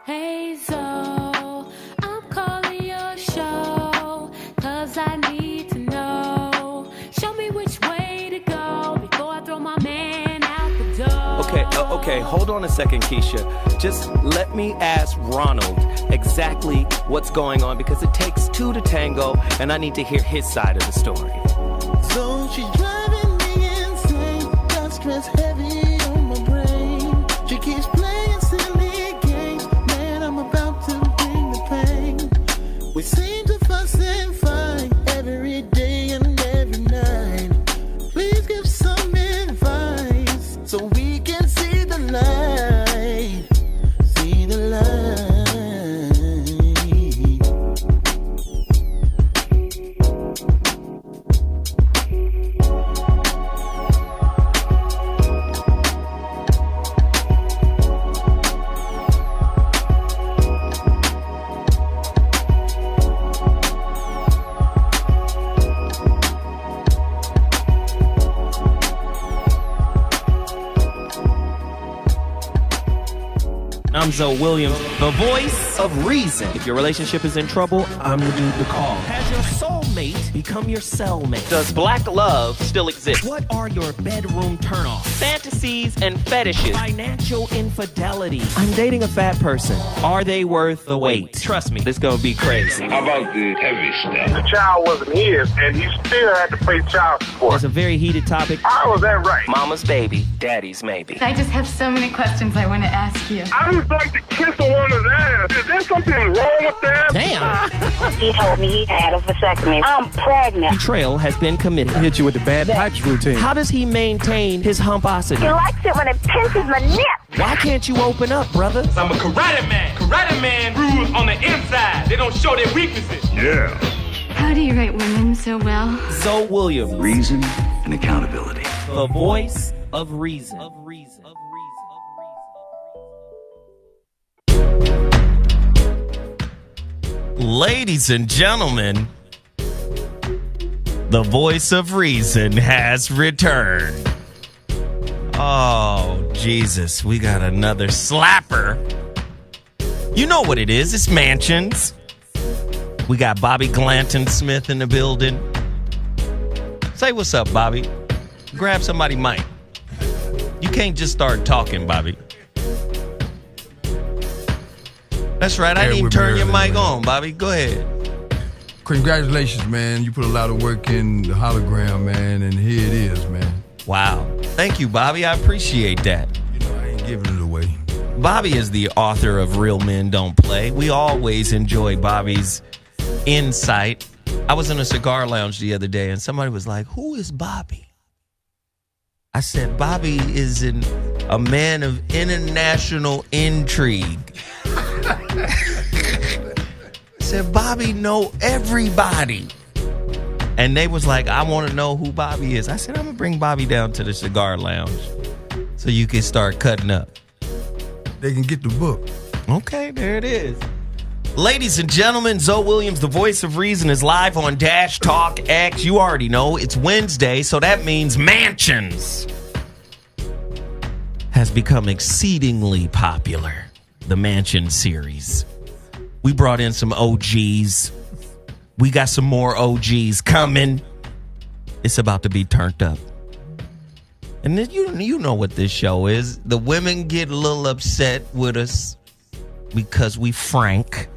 Hey Zoe, I'm calling your show, 'cause I need to know. Show me which way to go before I throw my man out the door. Okay, hold on a second, Keisha. Just let me ask Ronald exactly what's going on, because it takes two to tango, and I need to hear his side of the story. So she's driving me insane, got stress heavy on my brain. She keeps playing silly games, man, I'm about to bring the pain. We seem to fuss and fight every day and every night. Please give some advice so we can see the light. See the light. I'm Zoe Williams, the voice of reason. If your relationship is in trouble, I'm the dude to call. Has your soulmate become your cellmate? Does black love still exist? What are your bedroom turnoffs? Fantasies and fetishes. Financial infidelity. I'm dating a fat person. Are they worth the wait? Trust me, this gonna be crazy. How about the heavy stuff? The child wasn't his, and he still had to pay child support. It's a very heated topic. How was that right? Mama's baby, daddy's maybe. I just have so many questions I want to ask you. I just like to kiss a woman's ass. Is there something wrong with that? Damn. He told me he had a vasectomy. I'm pregnant. Betrayal has been committed. Hit you with the bad pipes routine. How does he maintain his humposity? He likes it when it pinches my nip. Why can't you open up, brother? I'm a karate man. Karate man rules on the inside. They don't show their weaknesses. Yeah. How do you write women so well? Zoe Williams, Reason and accountability. the voice of reason. Ladies and gentlemen, the voice of reason has returned. Oh, Jesus, we got another slapper. You know what it is. It's Mansions. We got Bobby Glanton Smith in the building. Say what's up, Bobby. Grab somebody mic. You can't just start talking, Bobby. That's right. I didn't even turn your mic on, Bobby. Go ahead. Congratulations, man. You put a lot of work in the hologram, man, and here it is, man. Wow. Thank you, Bobby. I appreciate that. You know, I ain't giving it away. Bobby is the author of Real Men Don't Play. We always enjoy Bobby's insight. I was in a cigar lounge the other day, and somebody was like, who is Bobby? I said, Bobby is a man of international intrigue. I said, Bobby know everybody. And they was like, I want to know who Bobby is. I said, I'm going to bring Bobby down to the cigar lounge so you can start cutting up. They can get the book. Okay, there it is. Ladies and gentlemen, Zoe Williams, the voice of reason, is live on Dash Talk X. You already know it's Wednesday, so that means Mansions has become exceedingly popular. The Mansion series. We brought in some OGs. We got some more OGs coming. It's about to be turned up. And then you know what this show is. The women get a little upset with us because we frank.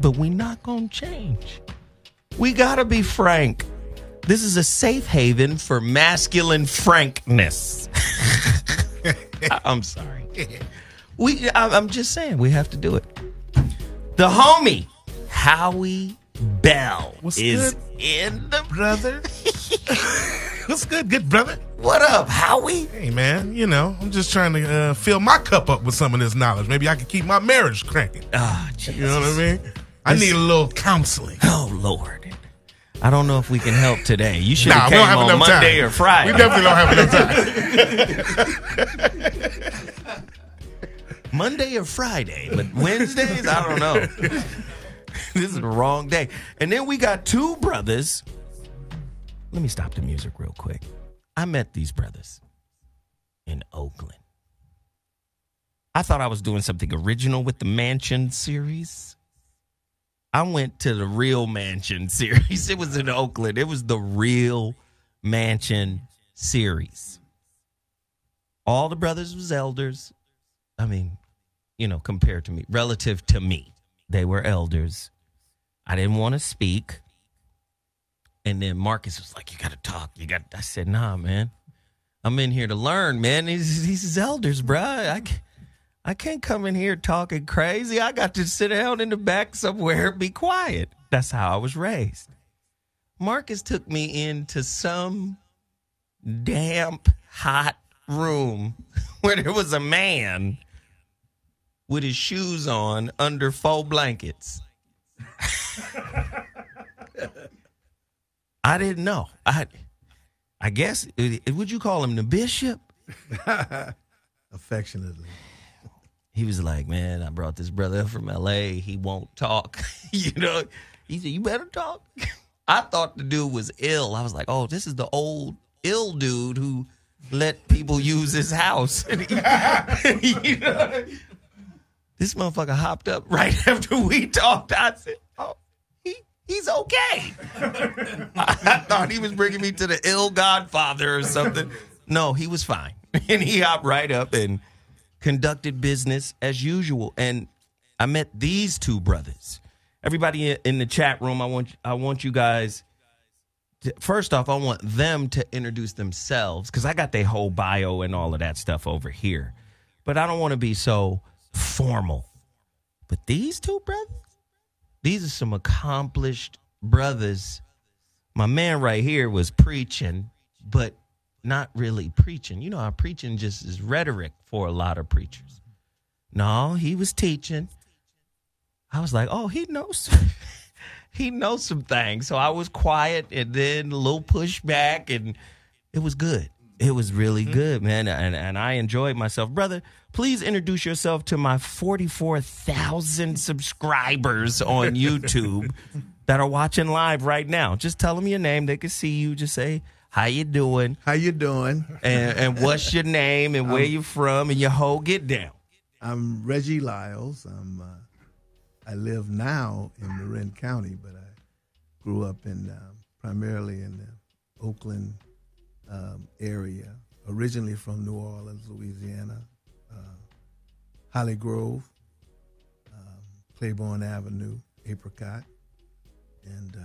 But we not gonna change. We gotta be frank. This is a safe haven for masculine frankness. I'm sorry. I'm just saying we have to do it. The homie Howie Bell is in the brother. What's good, good brother? What up, Howie? Hey man, you know, I'm just trying to fill my cup up with some of this knowledge. Maybe I can keep my marriage cranking. Oh, Jesus. You know what I mean? I need a little counseling. Oh Lord. I don't know if we can help today. You should have we don't have on enough Monday time. or Friday. We definitely don't have enough time. Monday or Friday, but Wednesdays, I don't know. This is the wrong day. And then we got two brothers. Let me stop the music real quick. I met these brothers in Oakland. I thought I was doing something original with the Mansion series. I went to the Real Mansion series. It was in Oakland. It was the Real Mansion series. All the brothers was elders. I mean, compared to me, relative to me, they were elders. I didn't want to speak. And then Marcus was like, you got to talk. I said, nah, man. I'm in here to learn, man. These elders, bruh. I can't come in here talking crazy. I got to sit down in the back somewhere and be quiet. That's how I was raised. Marcus took me into some damp, hot room where there was a man with his shoes on under 4 blankets. I didn't know. I guess, would you call him the bishop? Affectionately. He was like, man, I brought this brother up from L.A. He won't talk. He said, you better talk. I thought the dude was ill. I was like, oh, this is the old ill dude who let people use his house. This motherfucker hopped up right after we talked. I said, oh, he's okay. I thought he was bringing me to the ill godfather or something. No, he was fine. And he hopped right up and conducted business as usual. And I met these 2 brothers. Everybody in the chat room, I want you guys to, first off, I want them to introduce themselves because I got their whole bio and all of that stuff over here. But I don't want to be so formal. But these 2 brothers, these are some accomplished brothers. My man right here was preaching, but not really preaching. You know how preaching just is rhetoric for a lot of preachers. No, he was teaching. I was like, oh, he knows. He knows some things. So I was quiet and then a little pushback, and it was good. It was really good, man, and I enjoyed myself. Brother, please introduce yourself to my 44,000 subscribers on YouTube that are watching live right now. Just tell them your name. They can see you. Just say, how you doing? How you doing? And what's your name and where you from and your whole get down. I'm Reggie Lyles. I live now in Marin County, but I grew up primarily in the Oakland area, originally from New Orleans, Louisiana, Holly Grove, Claiborne Avenue, Apricot, and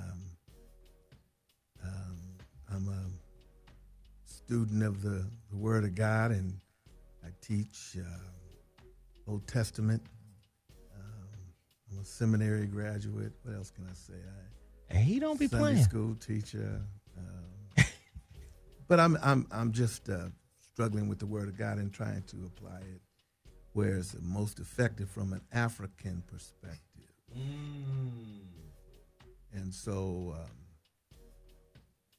I'm a student of the Word of God, and I teach Old Testament. I'm a seminary graduate. What else can I say? And he don't be Sunday playing. School teacher. But I'm just struggling with the Word of God and trying to apply it where it's the most effective from an African perspective. And so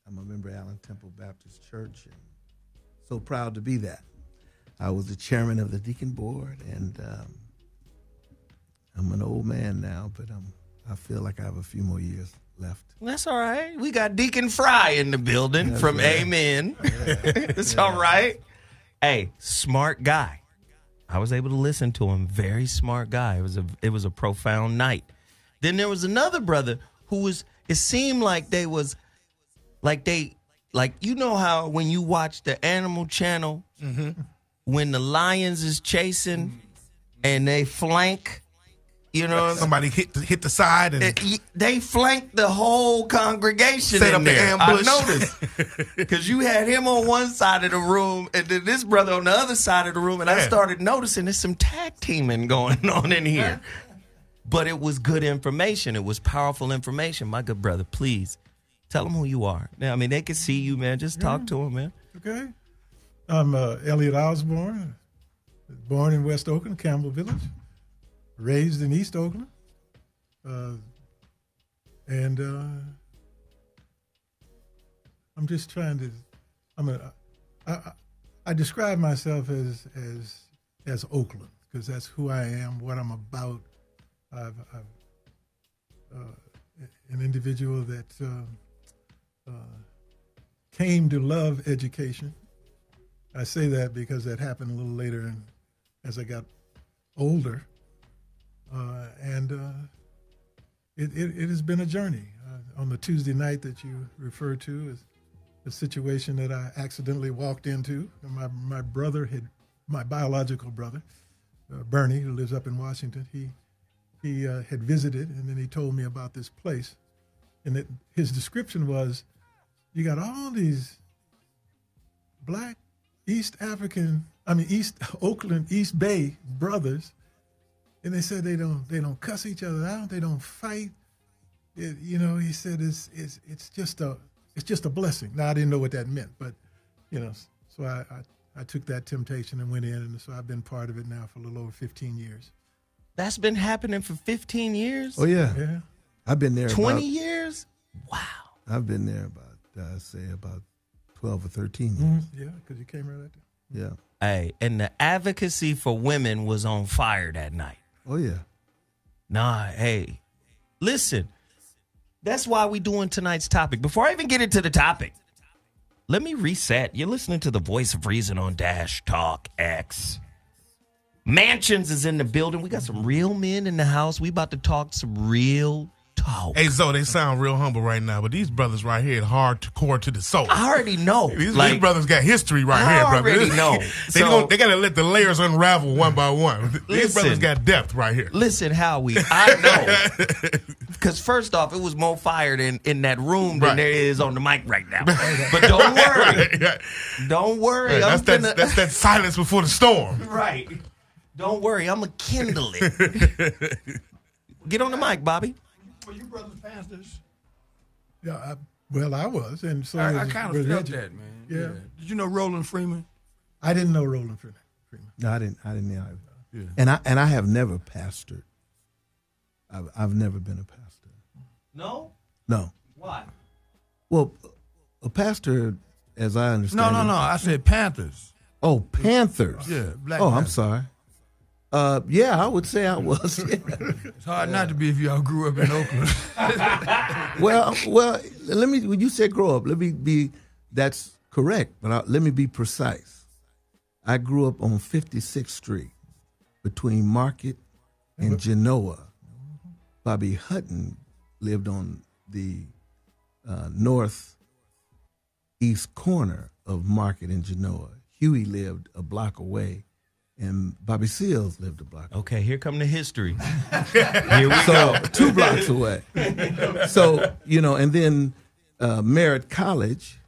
I'm a member of Allen Temple Baptist Church, and so proud to be that. I was the chairman of the deacon board, and I'm an old man now, but I feel like I have a few more years left. That's all right. We got Deacon Fry in the building from right. Amen. It's all right. Hey, smart guy. I was able to listen to him. Very smart guy. It was a profound night. Then there was another brother who was. It seemed like they was, like you know how when you watch the Animal Channel, when the lions is chasing and they flank. You know, somebody hit the side and they flanked the whole congregation. Set up there. the ambush. I noticed because you had him on one side of the room and then this brother on the other side of the room, and I started noticing there's some tag teaming going on in here. But it was good information. It was powerful information. My good brother, please tell them who you are. Now, I mean, they can see you, man. Just talk to them, man. Okay, I'm Elliott Osborne, born in West Oakland, Campbell Village. Raised in East Oakland, and I'm just trying to. I describe myself as Oakland because that's who I am, what I'm about. I'm an individual that came to love education. I say that because that happened a little later, and as I got older, and it has been a journey. On the Tuesday night that you referred to is a situation that I accidentally walked into. My brother my biological brother, Bernie, who lives up in Washington, he had visited, and then he told me about this place. And his description was, you got all these black East Oakland, East Bay brothers, and they said they don't cuss each other out, they don't fight. He said it's just a blessing. Now I didn't know what that meant, but so I took that temptation and went in, and so I've been part of it now for a little over 15 years. That's been happening for 15 years? Oh, yeah. Yeah. I've been there 20 years? Wow. I've been there about 12 or 13 years. Yeah, because you came right after. Yeah. Hey, and the advocacy for women was on fire that night. Oh, yeah. Nah, hey, listen, that's why we doing tonight's topic. Before I even get into the topic, let me reset. You're listening to the voice of reason on Dash Talk X. Mansions is in the building. We got some real men in the house. We about to talk some real talk. Hey, Zoe, they sound real humble right now, but these brothers right here hardcore to the soul. I already know. These brothers got history right here, brother. I already know. They got to let the layers unravel one by one. These brothers got depth right here. Listen, Howie, I know. Because first off, it was more fired in that room than there is on the mic right now. But don't worry. Don't worry. That's that silence before the storm. Right. Don't worry. I'm going to kindle it. Get on the mic, Bobby. Were you brothers pastors? Yeah, I was, and so I kind of felt that, man. Yeah. Did you know Roland Freeman? I didn't know Roland Freeman. No, I didn't know. Yeah. And I have never pastored. I've never been a pastor. No? No. Why? Well, a pastor, as I understand. No. I said Panthers. Oh, Panthers. Yeah. Black I'm Panthers. sorry. Yeah, I would say I was. It's hard not to be if y'all grew up in Oakland. well, when you said grow up, let me be, that's correct, but let me be precise. I grew up on 56th Street between Market and Genoa. Bobby Hutton lived on the northeast corner of Market and Genoa. Huey lived a block away. And Bobby Seals lived a block away. Okay, here come the history. Here we go. 2 blocks away. So, and then Merritt College,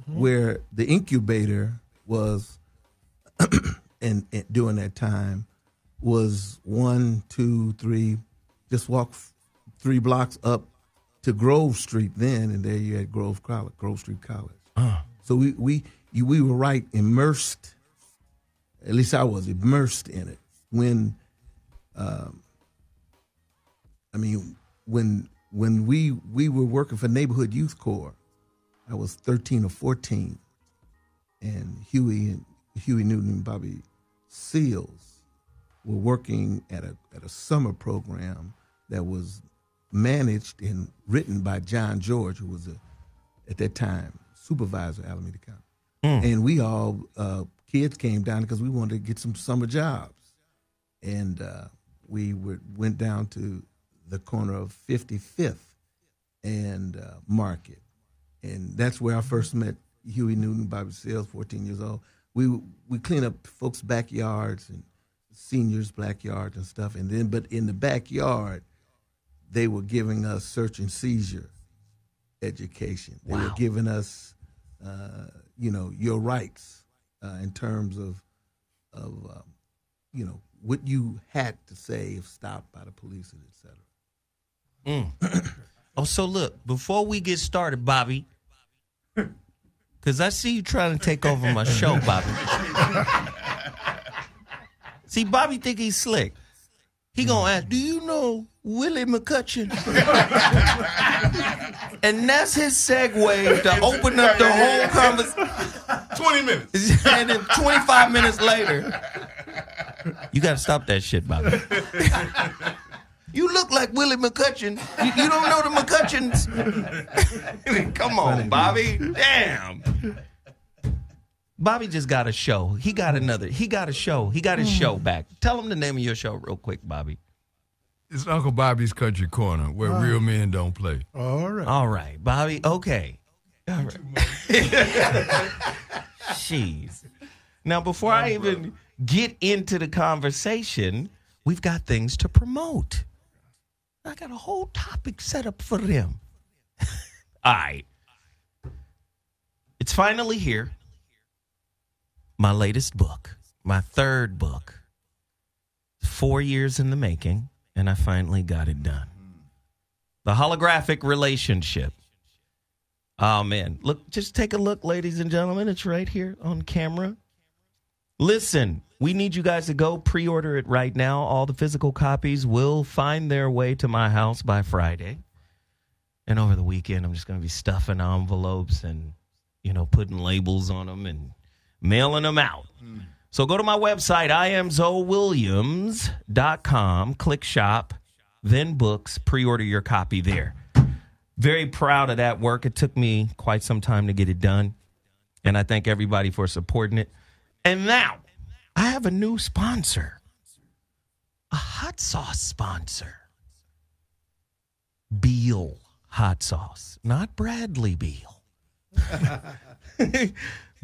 where the incubator was, and during that time, was 1, 2, 3, just walk 3 blocks up to Grove Street then, and there you had Grove Street College. So we were right immersed. At least I was immersed in it when, when we were working for Neighborhood Youth Corps. I was 13 or 14, and Huey Newton and Bobby Seals were working at a summer program that was managed and written by John George, who was at that time supervisor at Alameda County, and we all. Kids came down because we wanted to get some summer jobs, and we went down to the corner of 55th and Market, and that's where I first met Huey Newton, Bobby Seals, 14 years old. We clean up folks' backyards and seniors' backyards and stuff, but in the backyard, they were giving us search and seizure education. They were giving us, your rights. In terms of what you had to say if stopped by the police and et cetera. Oh, so look, before we get started, Bobby, because I see you trying to take over my show, Bobby. See, Bobby think he's slick. He gonna ask, do you know Willie McCutcheon? And that's his segue to open up the whole conversation. 20 minutes. And then 25 minutes later, you got to stop that shit, Bobby. You look like Willie McCutcheon. You don't know the McCutcheons? Come on, Bobby. Damn. Bobby just got a show. He got a show. He got his show back. Tell him the name of your show real quick, Bobby. It's Uncle Bobby's Country Corner, where real men don't play. All right. All right, Bobby. Okay. All right. Jeez. Now, before I even get into the conversation, we've got things to promote. I got a whole topic set up for them. All right. It's finally here. My latest book, my third book. 4 years in the making, and I finally got it done. The Holographic Relationship. Oh, man. Look, just take a look, ladies and gentlemen. It's right here on camera. Listen, we need you guys to go pre-order it right now. All the physical copies will find their way to my house by Friday. And over the weekend, I'm just going to be stuffing envelopes and, putting labels on them and mailing them out. So go to my website, IamZoeWilliams.com, click shop, then books, pre-order your copy there. Very proud of that work. It took me quite some time to get it done, and I thank everybody for supporting it. And now, I have a new sponsor, a hot sauce sponsor. Beal hot sauce, not Bradley Beal.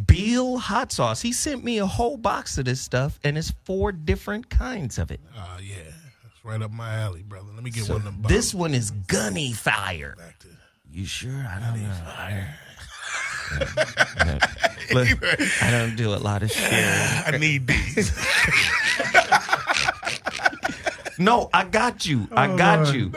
Beal hot sauce. He sent me a whole box of this stuff, and it's 4 different kinds of it. Oh, yeah. That's right up my alley, brother. Let me get one of them bottles. This one is Gunny Fire. You sure? I don't know. Look, I don't do a lot of sharing. I need these. No, I got you. I got you.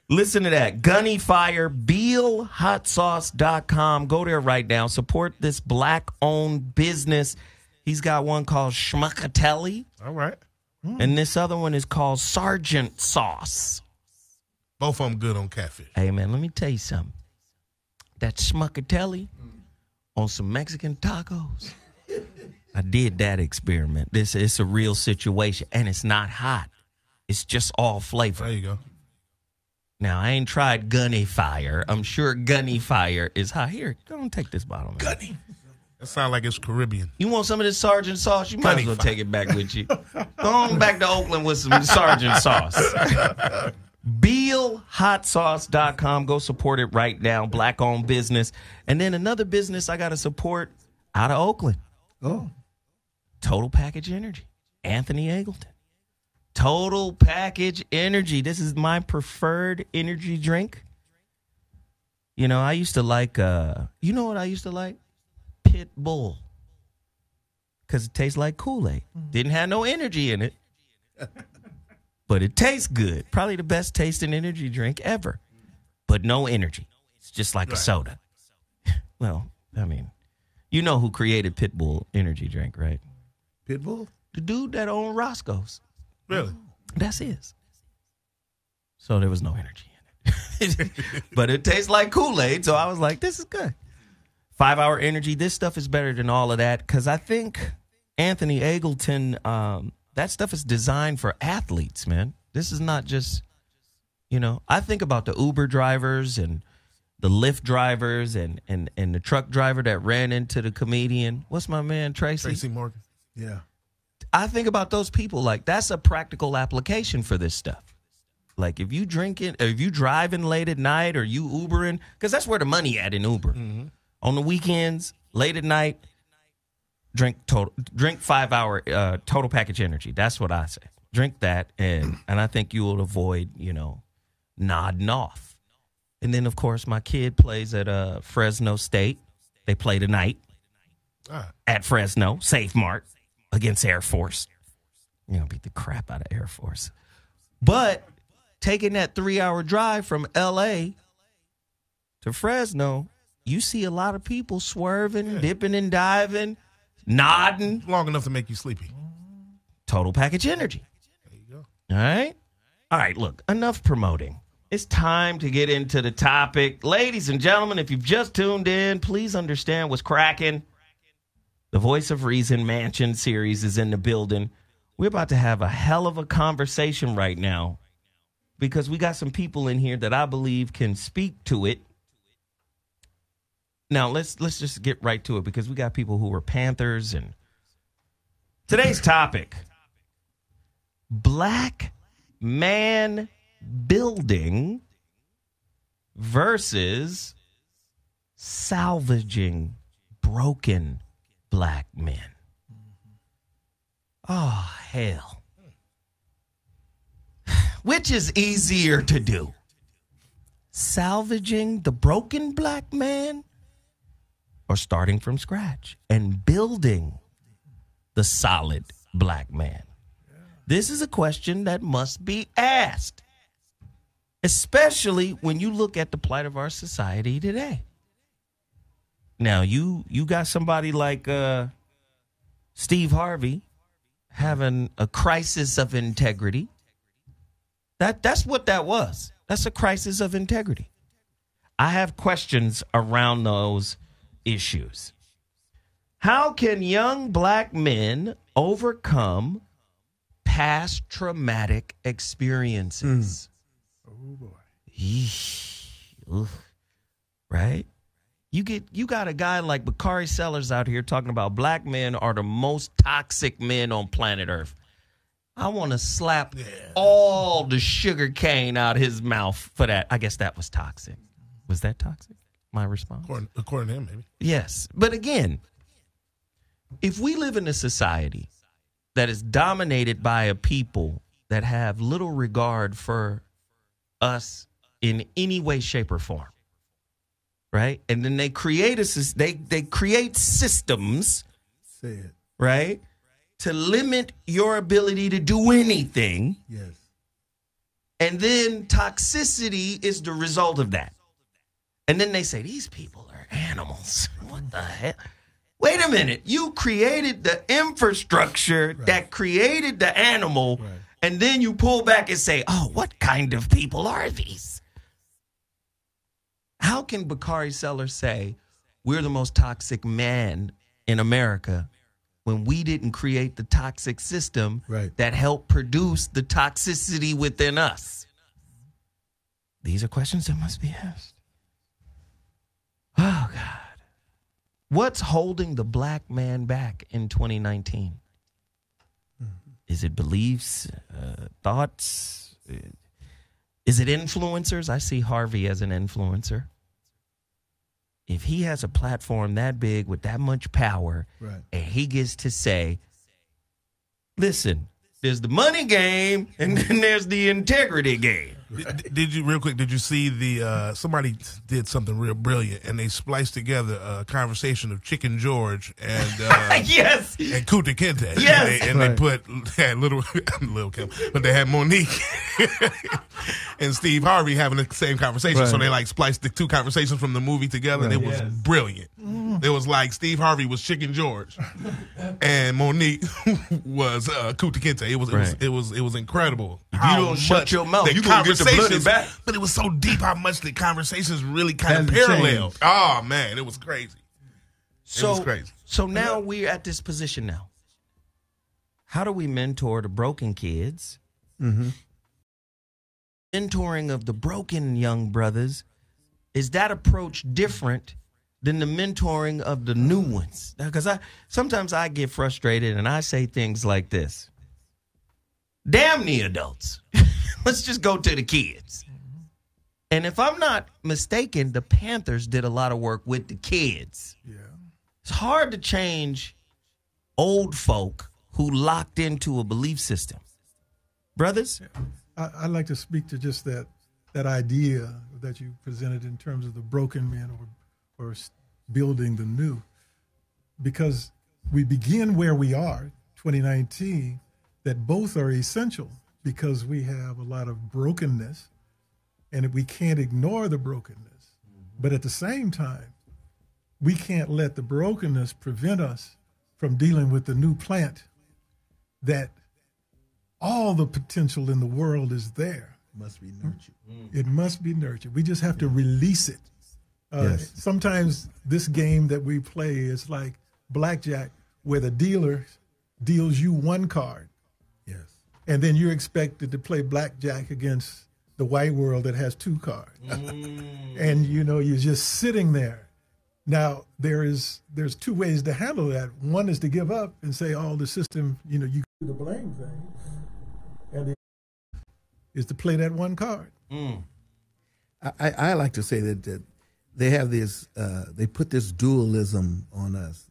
Listen to that. Gunny Fire, BealHotSauce.com. Go there right now. Support this black-owned business. He's got one called Schmuckatelli. All right. And this other one is called Sergeant Sauce. Both of them good on catfish. Hey, man, let me tell you something. That Schmuckatelli on some Mexican tacos. I did that experiment. It's a real situation, and it's not hot. It's just all flavor. There you go. Now, I ain't tried Gunny Fire. I'm sure Gunny Fire is hot. Here, go and take this bottle, man. Gunny. That sounds like it's Caribbean. You want some of this Sergeant Sauce? You might Gunny as well Fire. take it back with you. Go on back to Oakland with some Sergeant Sauce. BealHotSauce.com. Go support it right now. Black-owned business. And then another business I got to support out of Oakland. Oh. Total Package Energy. Anthony Eggleton. Total Package Energy. This is my preferred energy drink. I used to like, you know what I used to like? Pit Bull. Because it tastes like Kool-Aid. Didn't have no energy in it. But it tastes good. Probably the best tasting energy drink ever. But no energy. It's just like a soda. Well, I mean, you know who created Pit Bull energy drink, right? Pitbull? The dude that owned Roscoe's. Really? That's his. So there was no energy in it. But it tastes like Kool-Aid, so I was like, this is good. 5-hour energy. This stuff is better than all of that because I think Anthony Eggleton, that stuff is designed for athletes, man. This is not just, I think about the Uber drivers and the Lyft drivers and the truck driver that ran into the comedian. What's my man, Tracy? Tracy Morgan. Yeah. I think about those people like that's a practical application for this stuff. Like if you drinking, or if you driving late at night or you Ubering, because that's where the money at in Uber. Mm-hmm. On the weekends, late at night, drink 5-hour Total Package Energy. That's what I say. Drink that, and I think you will avoid, nodding off. And then, of course, my kid plays at Fresno State. They play tonight at Fresno, Safe Mart. Against Air Force. Beat the crap out of Air Force. But taking that 3-hour drive from L.A. to Fresno, you see a lot of people swerving, dipping and diving, nodding. Long enough to make you sleepy. Total Package Energy. There you go. All right? All right, look, enough promoting. It's time to get into the topic. Ladies and gentlemen, if you've just tuned in, please understand what's cracking. The Voice of Reason Mansion series is in the building. We're about to have a hell of a conversation right now because we got some people in here that I believe can speak to it. Now let's just get right to it because we got people who were Panthers and today's topic: black man building versus salvaging broken black men. Oh, hell. Which is easier to do? Salvaging the broken black man or starting from scratch and building the solid black man? This is a question that must be asked, especially when you look at the plight of our society today. Now, you got somebody like Steve Harvey having a crisis of integrity. That's what that was. That's a crisis of integrity. I have questions around those issues. How can young black men overcome past traumatic experiences? Oh boy. Ugh. Right? You got a guy like Bakari Sellers out here talking about black men are the most toxic men on planet Earth. I want to slap all the sugar cane out his mouth for that. I guess that was toxic. Was that toxic? My response? According to him, maybe. Yes. But again, if we live in a society that is dominated by a people that have little regard for us in any way, shape, or form, right? And then they create they create systems, right, to limit your ability to do anything. Yes. And then toxicity is the result of that. And then they say, these people are animals. What the hell? Wait a minute. You created the infrastructure that created the animal, and then you pull back and say, oh, what kind of people are these? How can Bakari Sellers say we're the most toxic man in America when we didn't create the toxic system that helped produce the toxicity within us? These are questions that must be asked. Oh, God. What's holding the black man back in 2019? Is it beliefs, thoughts? Is it influencers? I see Harvey as an influencer. If he has a platform that big with that much power, and he gets to say, listen, there's the money game and then there's the integrity game. Did you see the somebody did something real brilliant and they spliced together a conversation of Chicken George and yes, and Kunta Kinte. Yes. And they put little Kim, but they had Monique and Steve Harvey having the same conversation. So they like spliced the two conversations from the movie together, and it was brilliant. It was like Steve Harvey was Chicken George and Monique was Kunta Kinte. It was incredible. If you don't shut your mouth, you gonna get the bloody back. But it was so deep how much the conversations really kind of paralleled. Oh man, it was crazy. It was crazy. So now we're at this position now. How do we mentor the broken kids? Mentoring of the broken young brothers, is that approach different than the mentoring of the new ones? Because sometimes I get frustrated and I say things like this. Damn the adults. Let's just go to the kids. And if I'm not mistaken, the Panthers did a lot of work with the kids. Yeah. It's hard to change old folk who locked into a belief system. Brothers? Yeah. I'd like to speak to just that idea that you presented in terms of the broken men or building the new. Because we begin where we are, 2019, that both are essential because we have a lot of brokenness and we can't ignore the brokenness. But at the same time, we can't let the brokenness prevent us from dealing with the new plant that all the potential in the world is there. Must be nurtured. It must be nurtured. We just have to release it. Sometimes this game that we play is like blackjack, where the dealer deals you one card. Yes. And then you're expected to play blackjack against the white world that has two cards. And, you're just sitting there. Now there's two ways to handle that. One is to give up and say, "Oh, the system, you do the blame thing," and the is to play that one card. I like to say that they have this. They put this dualism on us.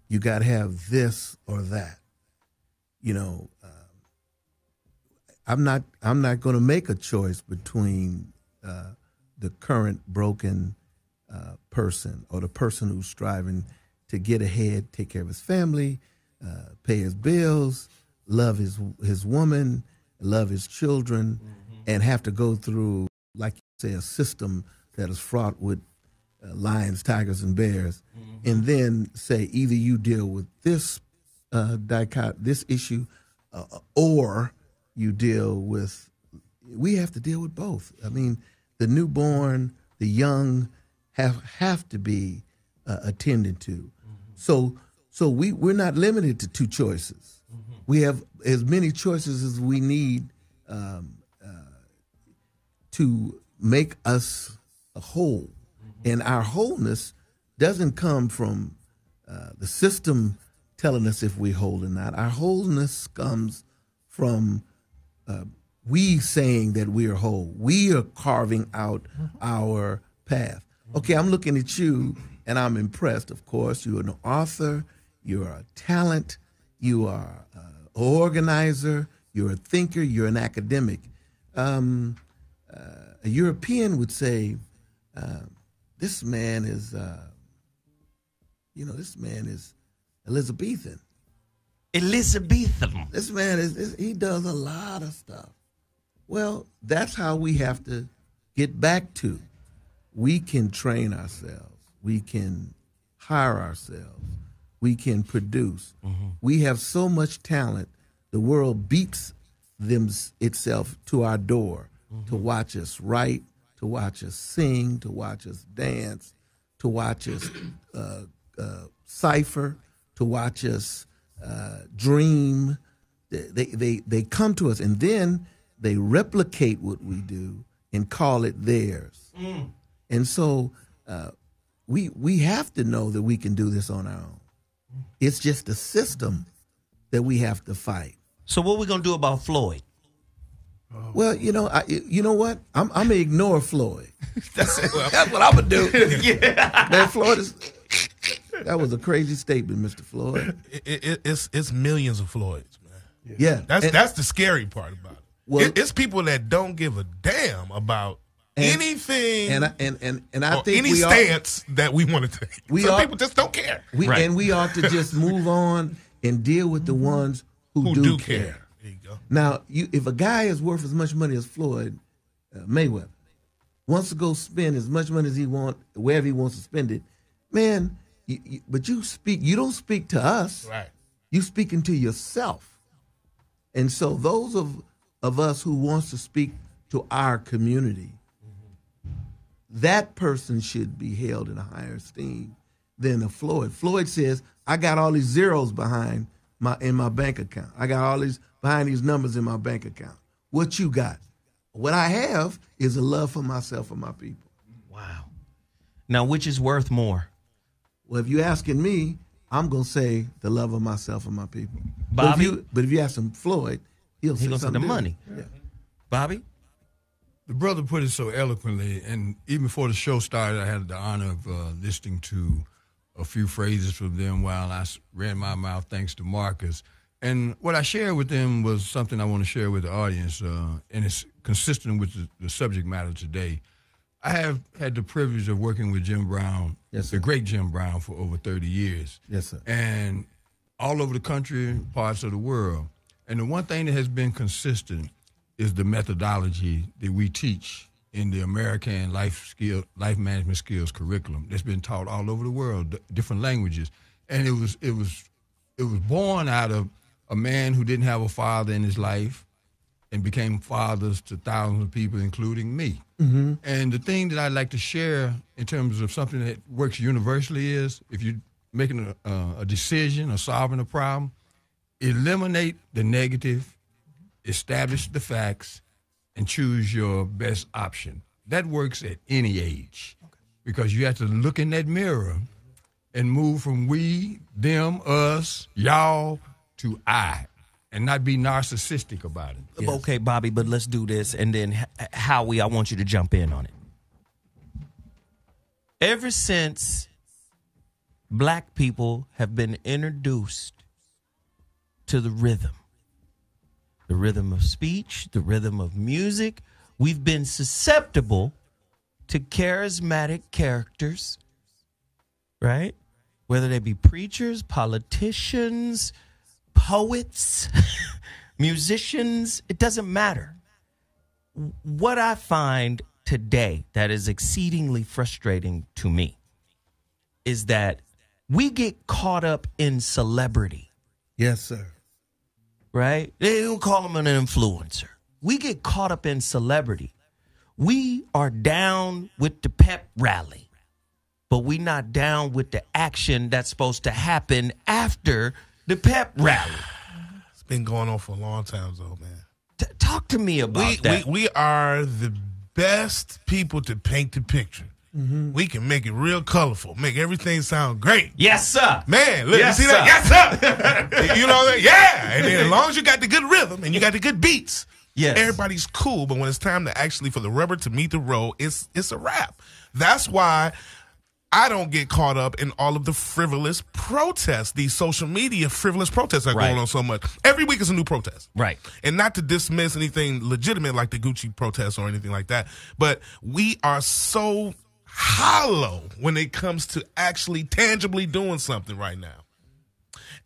You got to have this or that. I'm not going to make a choice between the current broken person or the person who's striving to get ahead, take care of his family, pay his bills, love his woman, love his children, and have to go through, like you say, a system that is fraught with lions, tigers, and bears, and then say either you deal with this this issue, or you deal with. We have to deal with both. I mean, the newborn, the young, have to be attended to. So we're not limited to two choices. We have as many choices as we need to make us whole. And our wholeness doesn't come from the system telling us if we're whole or not. Our wholeness comes from we saying that we are whole. We are carving out our path. Okay, I'm looking at you, and I'm impressed, of course. You're an author. You're a talent. You are an organizer. You're a thinker. You're an academic. A European would say, this man is, this man is Elizabethan. Elizabethan. This man he does a lot of stuff. Well, that's how we have to get back to. We can train ourselves. We can hire ourselves. We can produce. We have so much talent. The world beats itself to our door to watch us write, to watch us sing, to watch us dance, to watch us cipher, to watch us dream. They come to us, and then they replicate what we do and call it theirs. And so we have to know that we can do this on our own. It's just a system that we have to fight. So what are we going to do about Floyd? Well, you know what? I'm gonna ignore Floyd. That's what I'm gonna do. Man, Floyd that was a crazy statement, Mr. Floyd. It's millions of Floyds, man. Yeah, that's the scary part about it. Well, it's people that don't give a damn about anything, and I think any stance that we want to take. Some people just don't care. And we ought to just move on and deal with the ones who do care. There you go. Now, if a guy is worth as much money as Floyd Mayweather wants to go spend as much money as he wants, wherever he wants to spend it, man. But you don't speak to us. Right. You speaking to yourself. And so those of us who wants to speak to our community, that person should be held in a higher esteem than a Floyd. Floyd says, I got all these zeros behind in my bank account. I got all these behind these numbers in my bank account. What you got? What I have is a love for myself and my people. Wow. Now, which is worth more? Well, if you're asking me, I'm going to say the love of myself and my people. Bobby? But if you ask him Floyd, he'll say the money. Yeah. Bobby? The brother put it so eloquently, and even before the show started, I had the honor of listening to a few phrases from them while I ran my mouth, thanks to Marcus. And what I shared with them was something I want to share with the audience, and it's consistent with the subject matter today. I have had the privilege of working with Jim Brown, the great Jim Brown, for over 30 years. Yes, sir. And all over the country, parts of the world. And the one thing that has been consistent is the methodology that we teach in the American life management skills curriculum that's been taught all over the world, different languages. And it was born out of a man who didn't have a father in his life and became fathers to thousands of people, including me. Mm-hmm. And the thing that I'd like to share in terms of something that works universally is if you're making a decision or solving a problem, eliminate the negative, establish the facts, and choose your best option. That works at any age because you have to look in that mirror and move from we, them, us, y'all to I, and not be narcissistic about it. Yes. Okay, Bobby, but let's do this, and then Howie, I want you to jump in on it. Ever since black people have been introduced to the rhythm of speech, the rhythm of music, we've been susceptible to charismatic characters, right? Whether they be preachers, politicians, poets, musicians, it doesn't matter. What I find today that is exceedingly frustrating to me is that we get caught up in celebrity. Yes, sir. Right? They don't call him an influencer. We get caught up in celebrity. We are down with the pep rally, but we not down with the action that's supposed to happen after the pep rally. It's been going on for a long time, though, man. Talk to me about that. We are the best people to paint the picture. Mm-hmm. We can make it real colorful, make everything sound great. Yes, sir. Man, look, yes, you see sir. that? Yes, sir. You know that? Yeah. And then as long as you got the good rhythm and you got the good beats, yes, everybody's cool. But when it's time to actually for the rubber to meet the road, it's a wrap. That's why I don't get caught up in all of the frivolous protests, these social media frivolous protests that are going on so much. Every week is a new protest. Right. And not to dismiss anything legitimate like the Gucci protests or anything like that, but we are so hollow when it comes to actually tangibly doing something right now.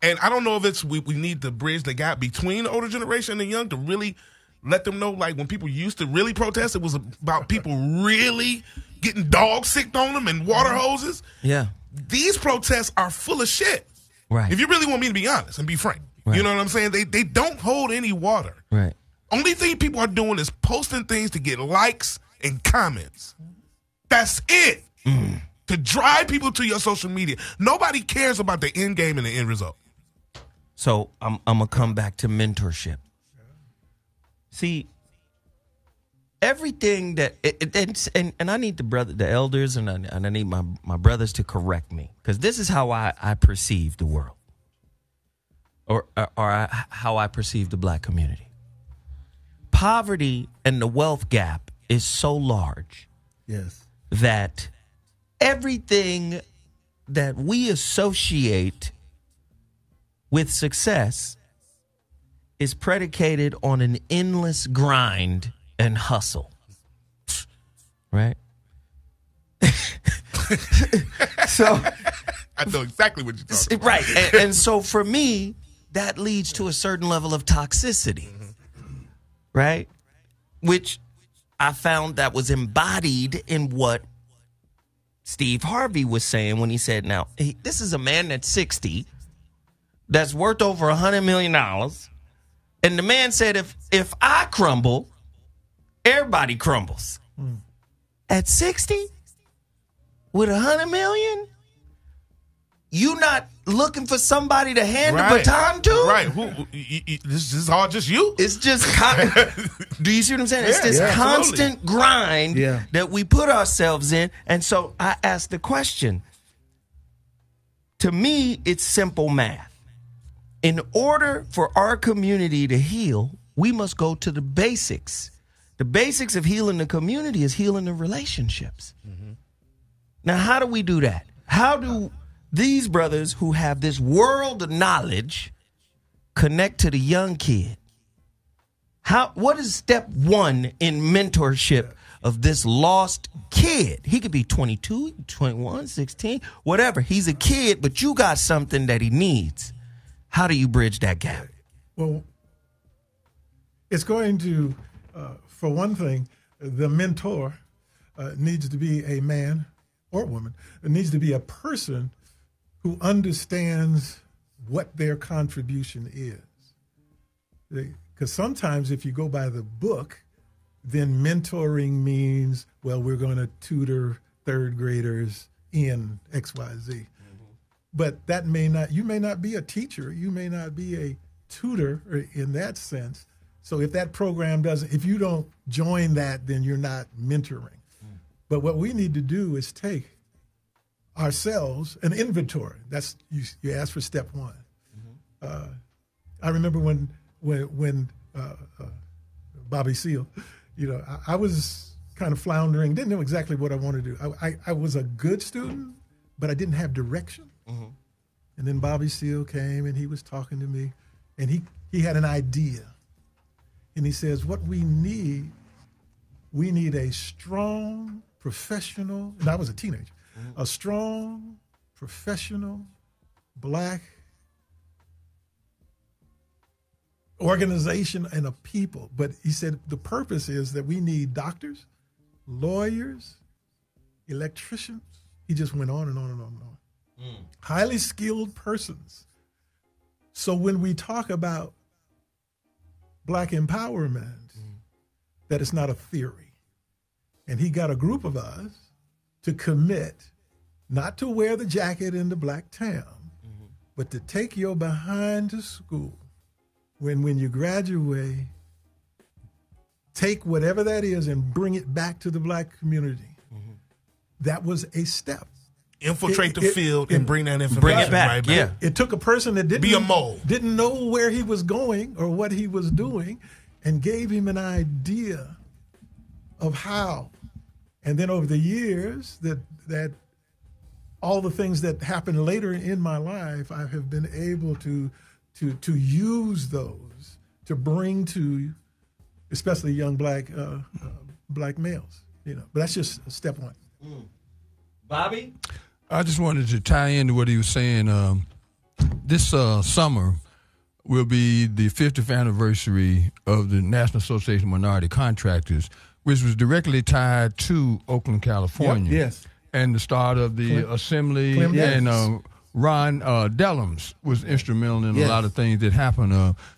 And I don't know if it's we need to bridge the gap between the older generation and the young to really let them know, like, when people used to really protest, it was about people really getting dog sicked on them and water hoses. Yeah. These protests are full of shit. Right. If you really want me to be honest and be frank. Right. You know what I'm saying? They don't hold any water. Right. Only thing people are doing is posting things to get likes and comments. That's it. To drive people to your social media. Nobody cares about the end game and the end result. So I'm going to come back to mentorship. See, everything that and I need the elders and I need my brothers to correct me, because this is how I perceive the world, or how I perceive the black community. Poverty and the wealth gap is so large, yes, that everything that we associate with success is predicated on an endless grind and hustle. Right? So I know exactly what you're talking about. Right. And so for me, that leads to a certain level of toxicity. Right? Which I found that was embodied in what Steve Harvey was saying when he said, now, this is a man that's 60, that's worth over $100 million. And the man said, if I crumble, everybody crumbles. At 60, with $100 million, you not looking for somebody to hand the baton to? Right. This is all just you? It's just, do you see what I'm saying? It's this constant grind that we put ourselves in. And so I asked the question. To me, it's simple math. In order for our community to heal, we must go to the basics. The basics of healing the community is healing the relationships. Mm-hmm. Now, how do we do that? How do these brothers who have this world of knowledge connect to the young kid? What is step one in mentorship of this lost kid? He could be 22, 21, 16, whatever. He's a kid, but you got something that he needs. How do you bridge that gap? Well, it's going to, for one thing, the mentor needs to be a man or woman. It needs to be a person who understands what their contribution is. Because sometimes if you go by the book, then mentoring means, well, we're going to tutor third graders in XYZ. But that you may not be a teacher, you may not be a tutor in that sense. So if that program if you don't join that, then you're not mentoring. But what we need to do is take ourselves an inventory. That's you ask for step one. I remember when Bobby Seale, I was kind of floundering, didn't know exactly what I wanted to do. I was a good student, but I didn't have direction. And then Bobby Seale came and he was talking to me, and he had an idea. And he says, what we need a strong, professional, and I was a teenager, a strong, professional, black organization and a people. But he said the purpose is that we need doctors, lawyers, electricians. He just went on and on and on and on. Highly skilled persons. So when we talk about black empowerment, that it's not a theory. And he got a group of us to commit not to wear the jacket in the black tam, but to take your behind to school. When you graduate, take whatever that is and bring it back to the black community. That was a step. Infiltrate the field and bring that information. Bring it back, right yeah. It took a person that Be a mole. didn't know where he was going or what he was doing, and gave him an idea of how. And then over the years, that all the things that happened later in my life, I have been able to use those to bring to, especially young black males. But that's just step one. Bobby? I just wanted to tie into what he was saying. This summer will be the 50th anniversary of the National Association of Minority Contractors, which was directly tied to Oakland, California. Yep, yes. And the start of the assembly. And Ron Dellums was instrumental in a lot of things that happened.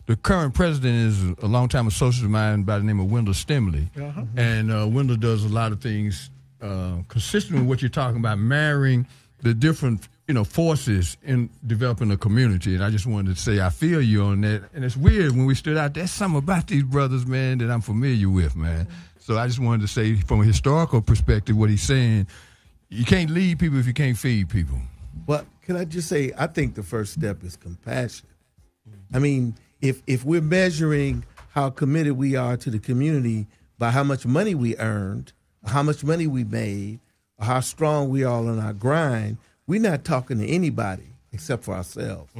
The current president is a longtime associate of mine by the name of Wendell Stimley. And Wendell does a lot of things consistent with what you're talking about, marrying the different forces in developing a community. And I just wanted to say I feel you on that. And it's weird when we stood out, there's something about these brothers, man, that I'm familiar with, man. So I just wanted to say from a historical perspective what he's saying, you can't lead people if you can't feed people. Well, can I just say, I think the first step is compassion. I mean, if we're measuring how committed we are to the community by how much money we earned, how much money we made, or how strong we are on our grind, we're not talking to anybody except for ourselves.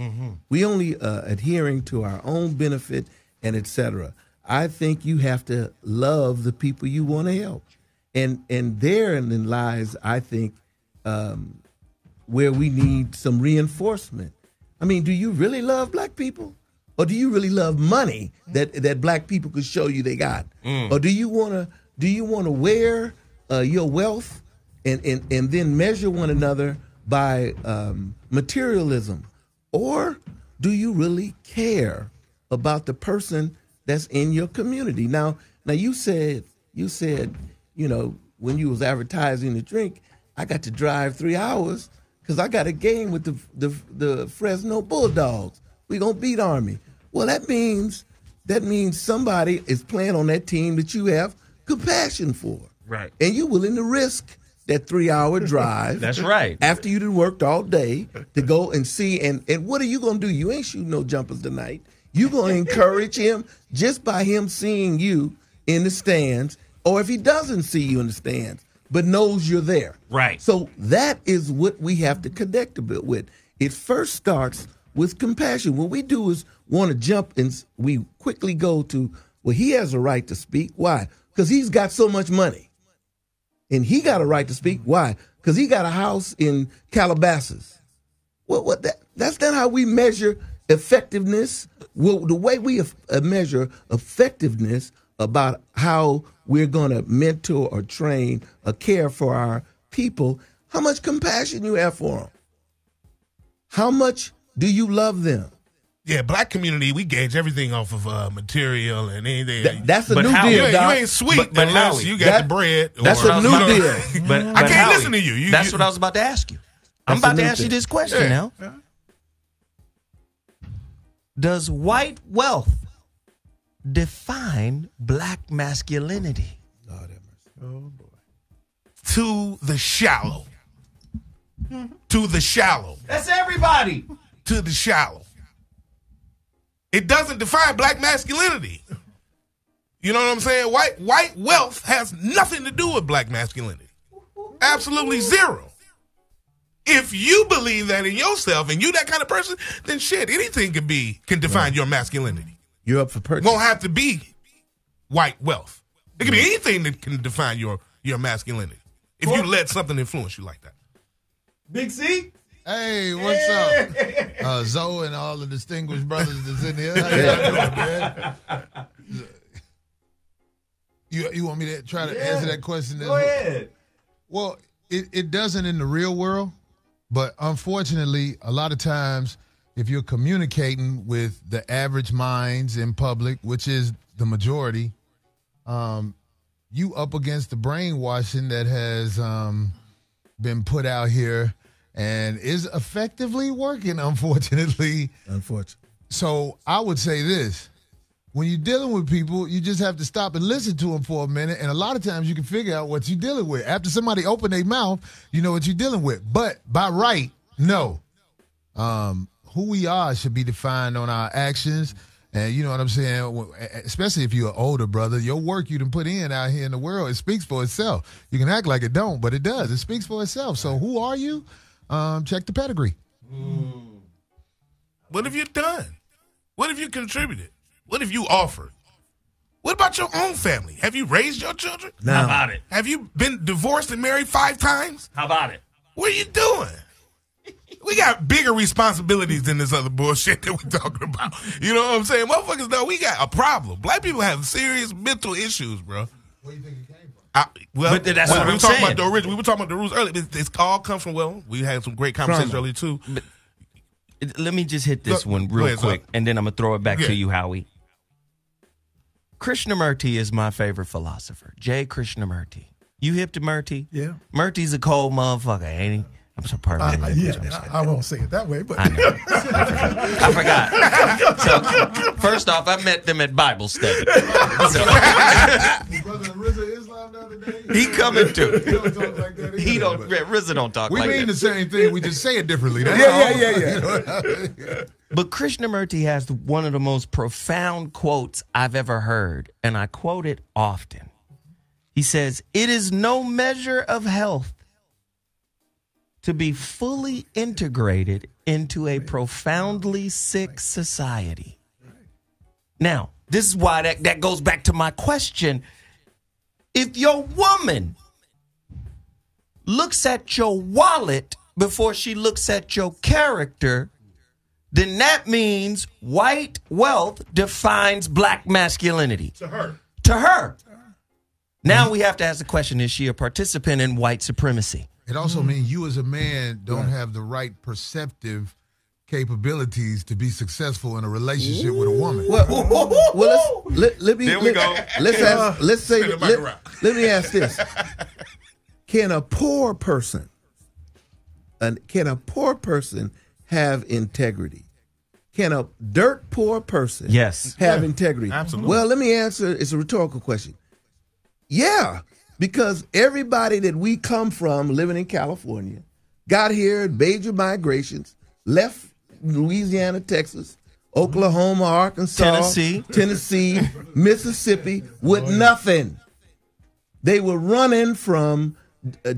We only adhering to our own benefit and et cetera. I think you have to love the people you want to help. And therein lies, I think, where we need some reinforcement. I mean, do you really love black people? Or do you really love money that black people could show you they got? Or do you want to wear your wealth and then measure one another by materialism? Or do you really care about the person that's in your community? Now you said, when you was advertising the drink, I got to drive 3 hours because I got a game with the Fresno Bulldogs. We gonna beat Army. Well, that means somebody is playing on that team that you have compassion for. Right. And you're willing to risk that 3-hour drive. That's right. After you done worked all day to go and see. And what are you going to do? You ain't shooting no jumpers tonight. You're going to encourage him just by him seeing you in the stands, or if he doesn't see you in the stands, but knows you're there. Right. So that is what we have to connect a bit with. It first starts with compassion. What we do is want to jump and we quickly go to, well, he has a right to speak. Why? Because he's got so much money. And he got a right to speak. Why? Because he got a house in Calabasas. Well, that's not how we measure effectiveness. Well, the way we measure effectiveness about how we're going to mentor or train or care for our people, how much compassion you have for them. How much do you love them? Yeah, black community, we gauge everything off of material and anything. That's a new Howie, deal, you ain't sweet but unless Howie, you got the bread. That's a new deal. But I can't Howie, listen to you. That's what I was about to ask you. I'm about to ask you this question now. Yeah. Does white wealth define black masculinity? Lord have mercy. Oh boy. To the shallow. to the shallow. That's everybody. To the shallow. It doesn't define black masculinity. You know what I'm saying? White wealth has nothing to do with black masculinity. Absolutely zero. If you believe that in yourself and you that kind of person, then shit, anything can define your masculinity. You're up for purchase. Won't have to be white wealth. It can be anything that can define your masculinity. If you let something influence you like that. Big C? Hey, what's up? Zoe and all the distinguished brothers that's in here. How y'all doing, man? You want me to try to answer that question? Go ahead. Well, it doesn't in the real world, but unfortunately, a lot of times, if you're communicating with the average minds in public, which is the majority, you up against the brainwashing that has been put out here and is effectively working, unfortunately. So I would say this. When you're dealing with people, you just have to stop and listen to them for a minute, and a lot of times you can figure out what you're dealing with. After somebody open their mouth, you know what you're dealing with. But by right, no. Who we are should be defined on our actions, and you know what I'm saying? Especially if you're an older brother, your work you done put in out here in the world, it speaks for itself. You can act like it don't, but it does. It speaks for itself. So who are you? Check the pedigree. What have you done? What have you contributed? What have you offered? What about your own family? Have you raised your children? No. How about it? Have you been divorced and married 5 times? How about it? What are you doing? We got bigger responsibilities than this other bullshit that we're talking about. You know what I'm saying? Motherfuckers know we got a problem. Black people have serious mental issues, bro. Where do you think it came from? Well, that's we what were I'm talking saying. about the original. We were talking about the rules earlier. It's all comes from, well, we had some great conversations earlier too. But let me just hit this one Go real ahead, quick, son. and then I'm going to throw it back to you, Howie. Krishnamurti is my favorite philosopher. J. Krishnamurti. You hip to Murti? Yeah. Murti's a cold motherfucker, ain't he? I'm so pardon me. I won't say it that way, but I know. I forgot. So, first off, I met them at Bible study. So, Brother Rizza-Islam the other day? he coming too. He don't talk like that. He don't. either, Rizza don't talk We like mean that. the same thing. We just say it differently. That's all. Yeah. But Krishnamurti has one of the most profound quotes I've ever heard, and I quote it often. He says, "It is no measure of health to be fully integrated into a profoundly sick society." Now, this is why that goes back to my question. If your woman looks at your wallet before she looks at your character, then that means white wealth defines black masculinity. To her. To her. Now we have to ask the question, is she a participant in white supremacy? It also means you as a man don't have the right perceptive capabilities to be successful in a relationship with a woman. Well, let me. There we go. Let me ask this: Can a poor person have integrity? Can a dirt poor person have integrity? Absolutely. Well, let me answer. It's a rhetorical question. Yeah, because everybody that we come from living in California got here in major migrations, left Louisiana, Texas, Oklahoma, Arkansas, Tennessee, Mississippi with nothing. They were running from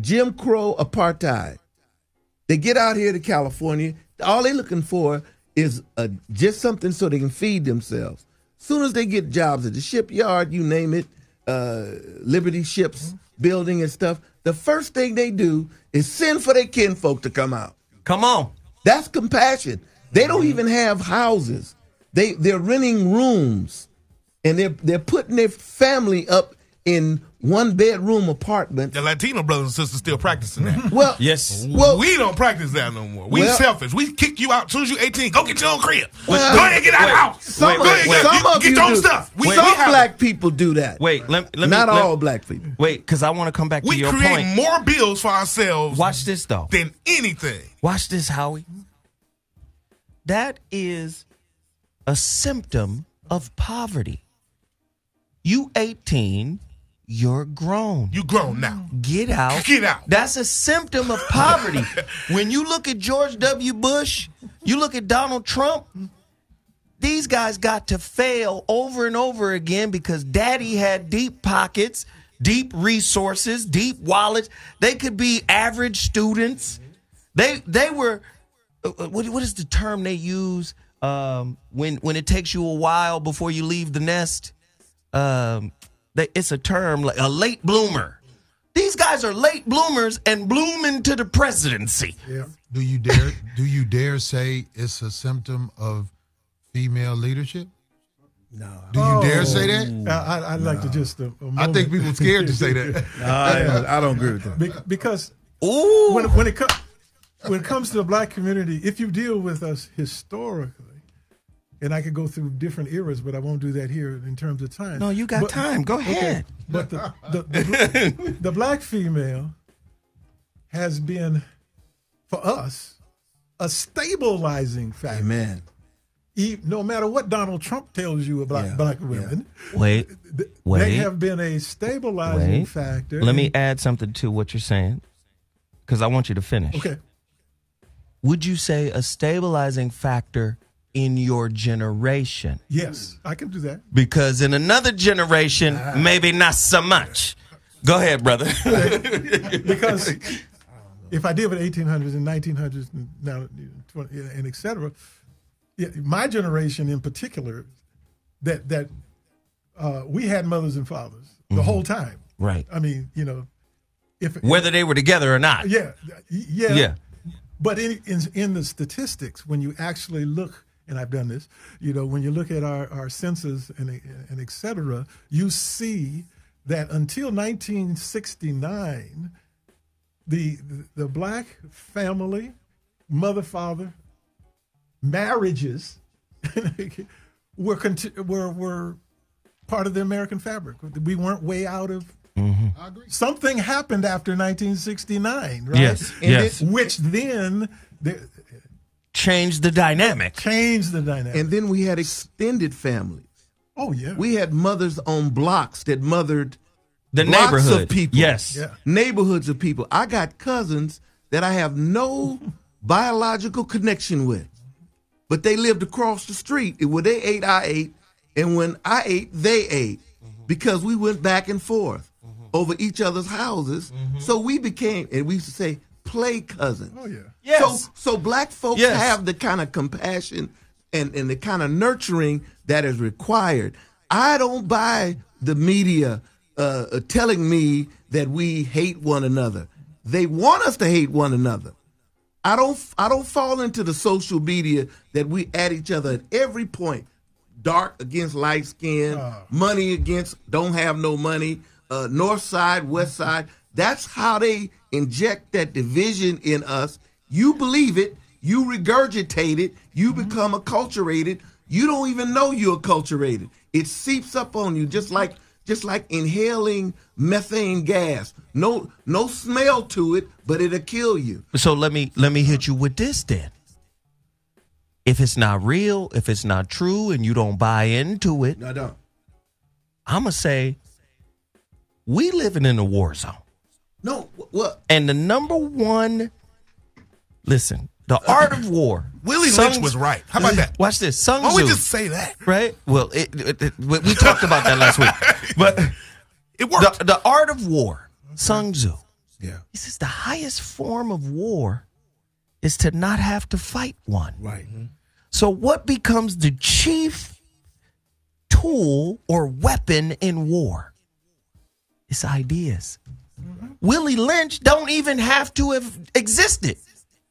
Jim Crow apartheid. They get out here to California. All they're looking for is just something so they can feed themselves. Soon as they get jobs at the shipyard, you name it, Liberty ships building and stuff, the first thing they do is send for their kinfolk to come out. Come on. That's compassion. They don't even have houses. They're renting rooms, and they're putting their family up in 1-bedroom apartments. The Latino brothers and sisters still practicing that. Well, yes. Well, we don't practice that no more. We selfish. We kick you out as soon as you're 18. Go get your own crib. Go Well, ahead and get out of the house. Some Go ahead and get your own stuff. Some black people do that. Not all black people. Wait, because I want to come back to your point. We create more bills for ourselves. Watch this, though. Than anything. Watch this, Howie. That is a symptom of poverty. You 18, You're grown. You grown now. Get out. Get out. That's a symptom of poverty. When you look at George W. Bush, you look at Donald Trump, these guys got to fail over and over again because daddy had deep pockets, deep resources, deep wallets. They could be average students. They were, what is the term they use when it takes you a while before you leave the nest? It's a term like a late bloomer. These guys are late bloomers and bloom into the presidency. Yeah. Do you dare say it's a symptom of female leadership? No. Do you dare say that? I'd like to just I think people scared to say that. I don't agree with that. Because Ooh. when it comes to the black community, if you deal with us historically, and I could go through different eras, but I won't do that here in terms of time. No, you got time. Go ahead. Okay. But the black female has been, for us, a stabilizing factor. Amen. No matter what Donald Trump tells you about black women, Wait. they have been a stabilizing factor. Let me add something to what you're saying, because I want you to finish. Okay. Would you say a stabilizing factor in your generation? Yes, I can do that. Because in another generation, maybe not so much. Go ahead, brother. Because if I deal with 1800s and 1900s and now 20, and et cetera, my generation in particular, that we had mothers and fathers the whole time. Right. I mean, whether they were together or not. Yeah. But in the statistics, when you actually look, and I've done this, when you look at our census and et cetera, you see that until 1969, the black family, mother, father, marriages were part of the American fabric. We weren't way out of. I agree. Something happened after 1969, right? Yes. Which then changed the dynamic. And then we had extended families. Oh, yeah. We had mothers on blocks that mothered the blocks neighborhood of people. Yes. Yeah. Neighborhoods of people. I got cousins that I have no biological connection with, but they lived across the street. When they ate, I ate. And when I ate, they ate. Because we went back and forth over each other's houses. So we became, and we used to say, play cousins. Oh, yeah. Yes. So black folks have the kind of compassion and the kind of nurturing that is required. I don't buy the media telling me that we hate one another. They want us to hate one another. I don't fall into the social media that we at each other at every point. Dark against light skin, money against don't have no money, north side, west side. That's how they inject that division in us. You believe it, you regurgitate it, you become acculturated. You don't even know you're acculturated. It seeps up on you just like inhaling methane gas. No smell to it, but it'll kill you. So let me hit you with this then. If it's not real, if it's not true, and you don't buy into it, I don't. I'm going to say we living in a war zone. No, what? And the number one, listen, the art of war. Willie Lynch was right. How about that? Watch this. Sun Why don't Tzu. we just say that? Right? Well, we talked about that last week. But it worked. The art of war, Sun Tzu. Yeah. He says the highest form of war is to not have to fight one. Right. So what becomes the chief tool or weapon in war? It's ideas. Willie Lynch don't even have to have existed.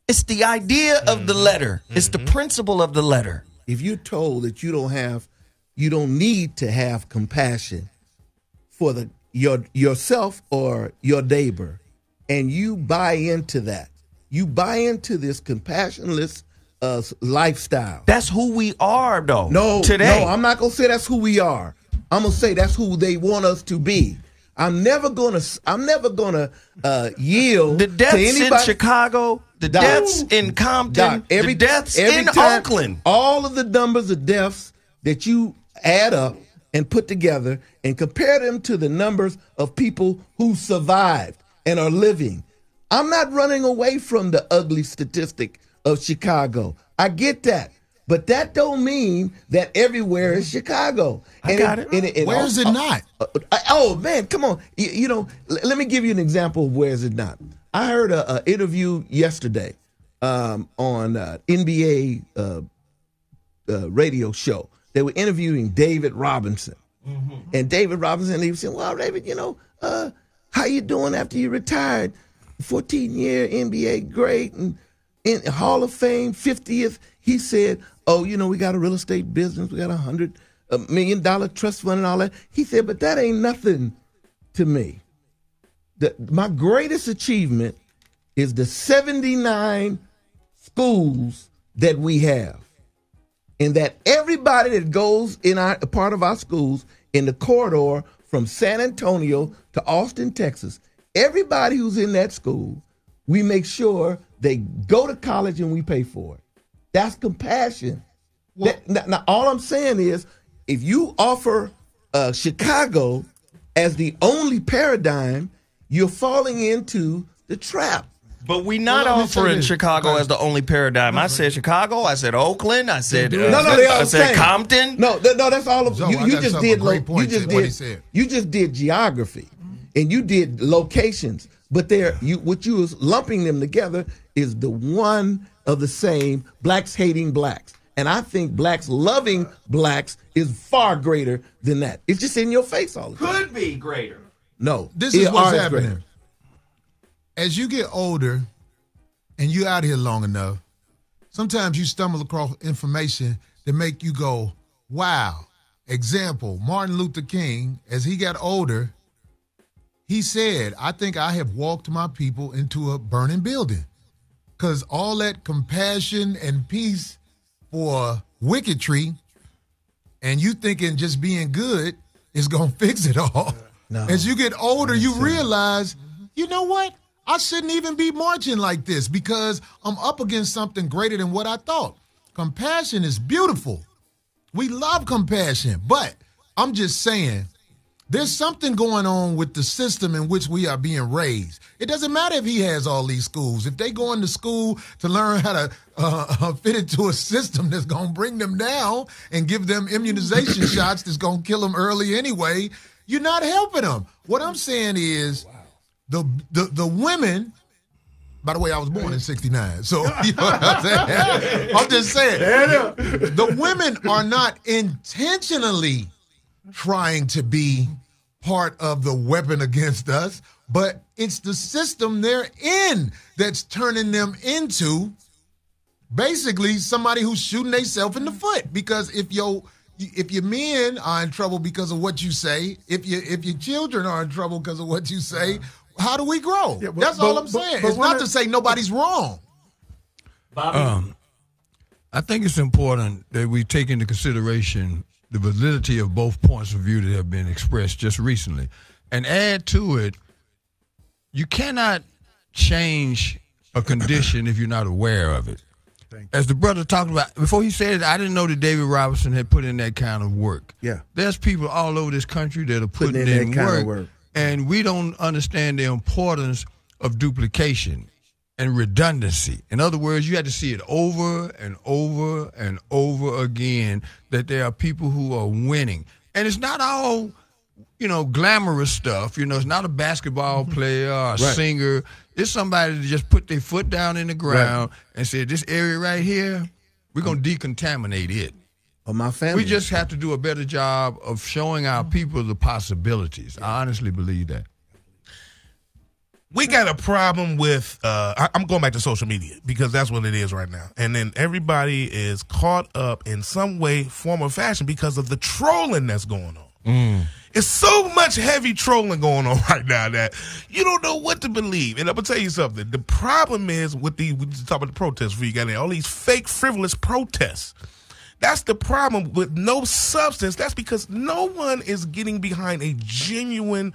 It's the idea of the letter. It's the principle of the letter. If you're told that you don't need to have compassion for yourself or your neighbor, and you buy into that, you buy into this compassionless lifestyle. That's who we are, though. No, today. No, I'm not gonna say that's who we are. I'm gonna say that's who they want us to be. I'm never gonna yield the deaths to anybody. in Chicago, the deaths in Compton, the deaths in Oakland. All of the numbers of deaths that you add up and put together and compare them to the numbers of people who survived and are living. I'm not running away from the ugly statistic of Chicago. I get that. But that don't mean that everywhere is Chicago. I got it. Where is it not? Oh, man, come on. Let me give you an example of where is it not. I heard an interview yesterday on NBA radio show. They were interviewing David Robinson. Mm-hmm. And David Robinson, he was saying, well, David, how you doing after you retired? 14-year NBA great and in Hall of Fame, 50th. He said, we got a real estate business. We got $100 million trust fund and all that. He said, but that ain't nothing to me. My greatest achievement is the 79 schools that we have. And that everybody that goes in a part of our schools in the corridor from San Antonio to Austin, Texas, everybody who's in that school, we make sure they go to college and we pay for it. That's compassion. Well, now, all I'm saying is, if you offer Chicago as the only paradigm, you're falling into the trap. But we not offering Chicago as the only paradigm. I said Chicago. I said Oakland. I said I said Compton. No, that's all of you just did. You just did geography, and you did locations. But what you was lumping them together is the one of the same, blacks hating blacks. And I think blacks loving blacks is far greater than that. It's just in your face all the time. Could be greater. No. This is what's happening. Greater. As you get older and you're out here long enough, sometimes you stumble across information that make you go, wow. Example, Martin Luther King, as he got older, he said, I think I have walked my people into a burning building. Because all that compassion and peace for wickedry, and you thinking just being good is going to fix it all. No. As you get older, you realize, you know what? I shouldn't even be marching like this because I'm up against something greater than what I thought. Compassion is beautiful. We love compassion, but I'm just saying, there's something going on with the system in which we are being raised. It doesn't matter if he has all these schools. If they go into school to learn how to fit into a system that's going to bring them down and give them immunization shots that's going to kill them early anyway, you're not helping them. What I'm saying is the women, by the way, I was born in 69, so you know what I'm saying? I'm just saying, the women are not intentionally trying to be part of the weapon against us, but it's the system they're in that's turning them into basically somebody who's shooting themselves in the foot. Because if your men are in trouble because of what you say, if your children are in trouble because of what you say, how do we grow? Yeah, that's all I'm saying. It's not to say nobody's wrong. Bobby? I think it's important that we take into consideration the validity of both points of view that have been expressed just recently. And add to it, you cannot change a condition if you're not aware of it. As the brother talked about, before he said it, I didn't know that David Robinson had put in that kind of work. Yeah. There's people all over this country that are putting in work, and we don't understand the importance of duplication and redundancy. In other words, you had to see it over and over and over again that there are people who are winning. And it's not all, glamorous stuff. It's not a basketball player or a singer. It's somebody that just put their foot down in the ground and said, this area right here, we're going to decontaminate it. Or my family. We just have to do a better job of showing our people the possibilities. I honestly believe that. We got a problem with, I'm going back to social media because that's what it is right now. And then everybody is caught up in some way, form, or fashion because of the trolling that's going on. It's so much heavy trolling going on right now that you don't know what to believe. And I'm going to tell you something. The problem is with we just talked about the protests before you got in, all these fake, frivolous protests. That's the problem with no substance. That's because no one is getting behind a genuine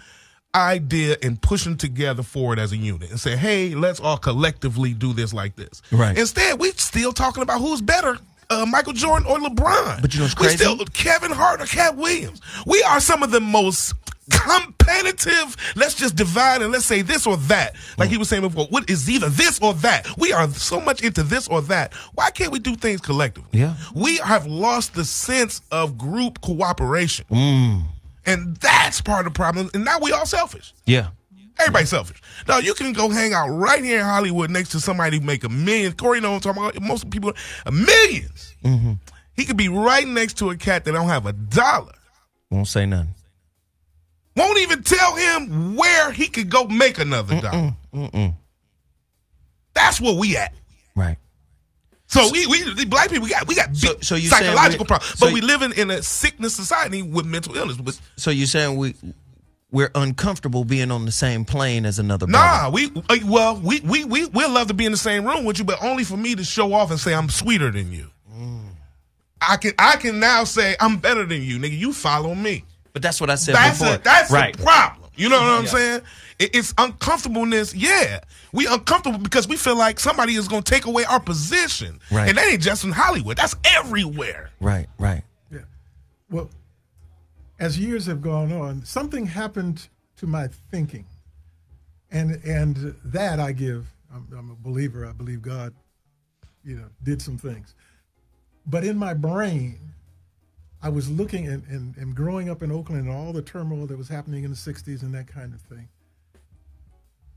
idea and pushing together forward as a unit and say, hey, let's all collectively do this like this. Right. Instead, we're still talking about who's better Michael Jordan or LeBron. But you know what's we crazy? still Kevin Hart or Cat Williams. We are some of the most competitive. Let's just divide and let's say this or that. Like he was saying before, what is either this or that? We are so much into this or that. Why can't we do things collectively? Yeah. We have lost the sense of group cooperation. And that's part of the problem. And now we all selfish. Yeah. Everybody's selfish. Now, you can go hang out right here in Hollywood next to somebody who make $1 million. Corey, you know what I'm talking about? Most people, millions. He could be right next to a cat that don't have $1. Won't say nothing. Won't even tell him where he could go make another dollar. That's where we at. Right. So we black people, we got big so you psychological problems. But so we live in a sickness society with mental illness. So you're saying we're uncomfortable being on the same plane as another Nah, brother. we'll love to be in the same room with you, but only for me to show off and say I'm sweeter than you. I can now say I'm better than you, nigga. You follow me. But that's what I said before. That's right. the problem. You know what I'm saying? It's uncomfortableness. Yeah, we uncomfortable because we feel like somebody is going to take away our position. Right. And that ain't just in Hollywood. That's everywhere. Right. Yeah. Well, as years have gone on, something happened to my thinking, and that I give. I'm a believer. I believe God, did some things. But in my brain, I was looking and growing up in Oakland and all the turmoil that was happening in the 60s and that kind of thing.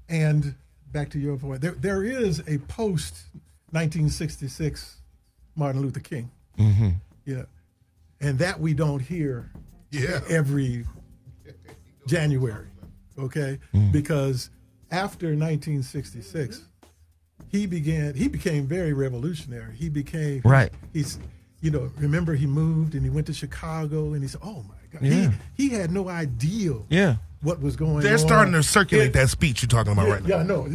And back to your point, there is a post-1966 Martin Luther King. And that we don't hear every January, okay? Because after 1966, he became very revolutionary. He became right. Remember he moved and he went to Chicago and he said, "Oh my God!" Yeah. He had no idea. What was going on? They're starting to circulate that speech you're talking about right now. Yeah, no,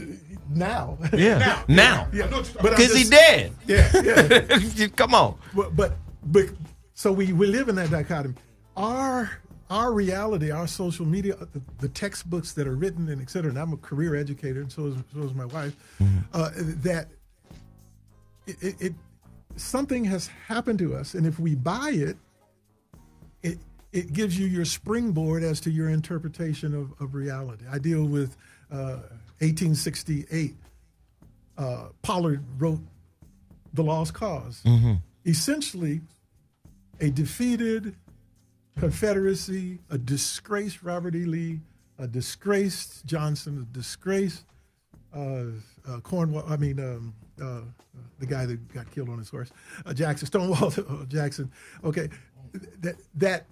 now. Yeah, now. Because he dead. Yeah. Come on. But so we live in that dichotomy. Our reality, our social media, the textbooks that are written and et cetera, and I'm a career educator and so is my wife, that something has happened to us, and if we buy it, it gives you your springboard as to your interpretation of reality. I deal with 1868. Pollard wrote The Lost Cause. Essentially, a defeated Confederacy, a disgraced Robert E. Lee, a disgraced Johnson, a disgraced Cornwall. The guy that got killed on his horse, Jackson, Stonewall Jackson. Okay, that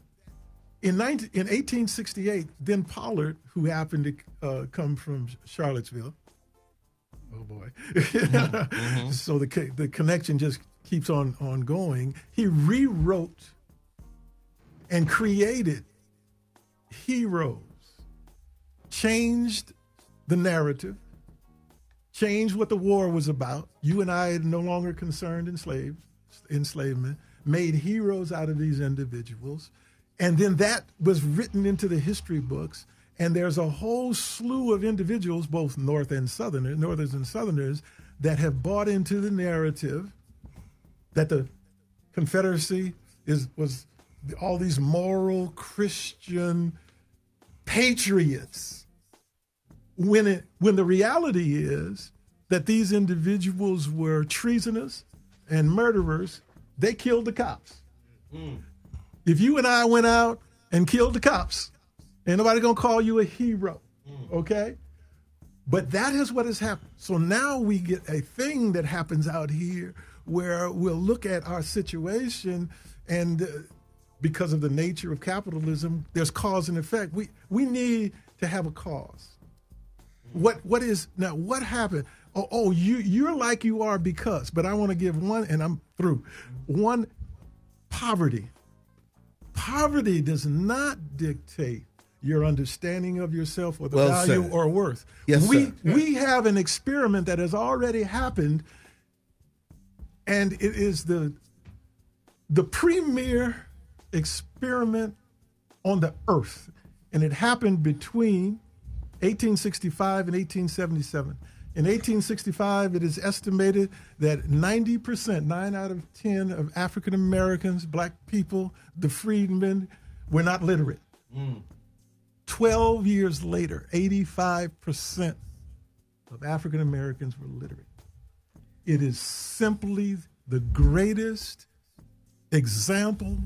in 1868, then Pollard, who happened to come from Charlottesville. Oh boy! So the connection just keeps on going. He rewrote and created heroes, changed the narrative, changed what the war was about. You and I are no longer concerned enslavement, made heroes out of these individuals. And then that was written into the history books. And there's a whole slew of individuals, both Northerners and Southerners, that have bought into the narrative that the Confederacy was all these moral Christian patriots. When the reality is that these individuals were treasonous and murderers, they killed the cops. If you and I went out and killed the cops, ain't nobody gonna call you a hero, okay? But that is what has happened. So now we get a thing that happens out here where we'll look at our situation, and because of the nature of capitalism, there's cause and effect. We need to have a cause. What happened? You're like you are because, but I want to give one, and I'm through. One, poverty. Poverty does not dictate your understanding of yourself or the value or worth. Yes, we have an experiment that has already happened, and it is the premier experiment on the earth, and it happened between 1865 and 1877. In 1865, it is estimated that 90%, 9 out of 10 of African Americans, black people, the freedmen, were not literate. 12 years later, 85% of African Americans were literate. It is simply the greatest example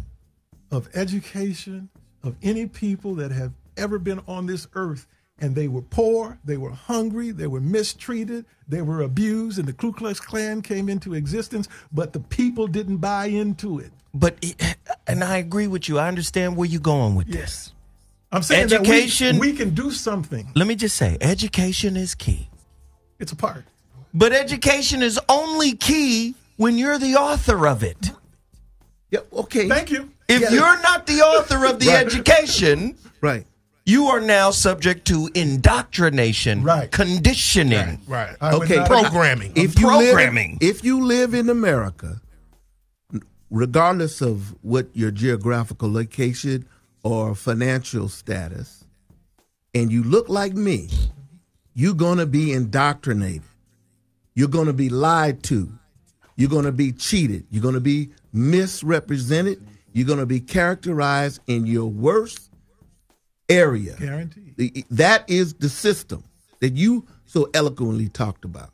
of education of any people that have ever been on this earth. And they were poor, they were hungry, they were mistreated, they were abused, and the Ku Klux Klan came into existence, but the people didn't buy into it. But, and I agree with you. I understand where you're going with this. I'm saying education, that we can do something. Let me just say, education is key. It's a part. But education is only key when you're the author of it. Yeah, okay. Thank you. If you're not the author of the education, right, you are now subject to indoctrination, conditioning, Okay, programming. If you live in America, regardless of what your geographical location or financial status, and you look like me, you're going to be indoctrinated. You're going to be lied to. You're going to be cheated. You're going to be misrepresented. You're going to be characterized in your worst area. Guaranteed. That is the system that you so eloquently talked about.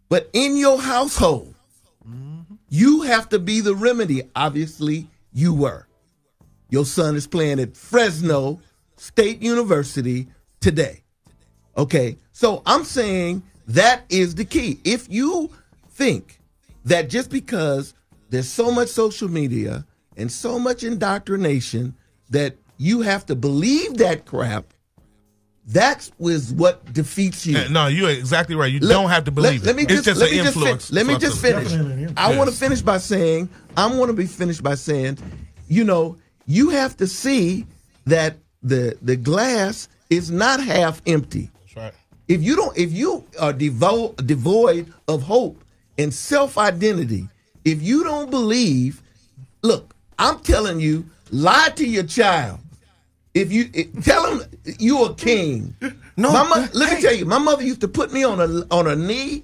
But in your household, you have to be the remedy. Obviously, you were. Your son is playing at Fresno State University today. Okay, so I'm saying that is the key. If you think that just because there's so much social media and so much indoctrination that you have to believe that crap, that was what defeats you. No, you're exactly right. You don't have to believe it. It's just an influence. Let me just finish. I want to finish by saying, you know, you have to see that the glass is not half empty. That's right. If you are devoid of hope and self-identity, if you don't believe, look, I'm telling you, lie to your child. If you tell him you're a king. No, let me tell you, my mother used to put me on her knee,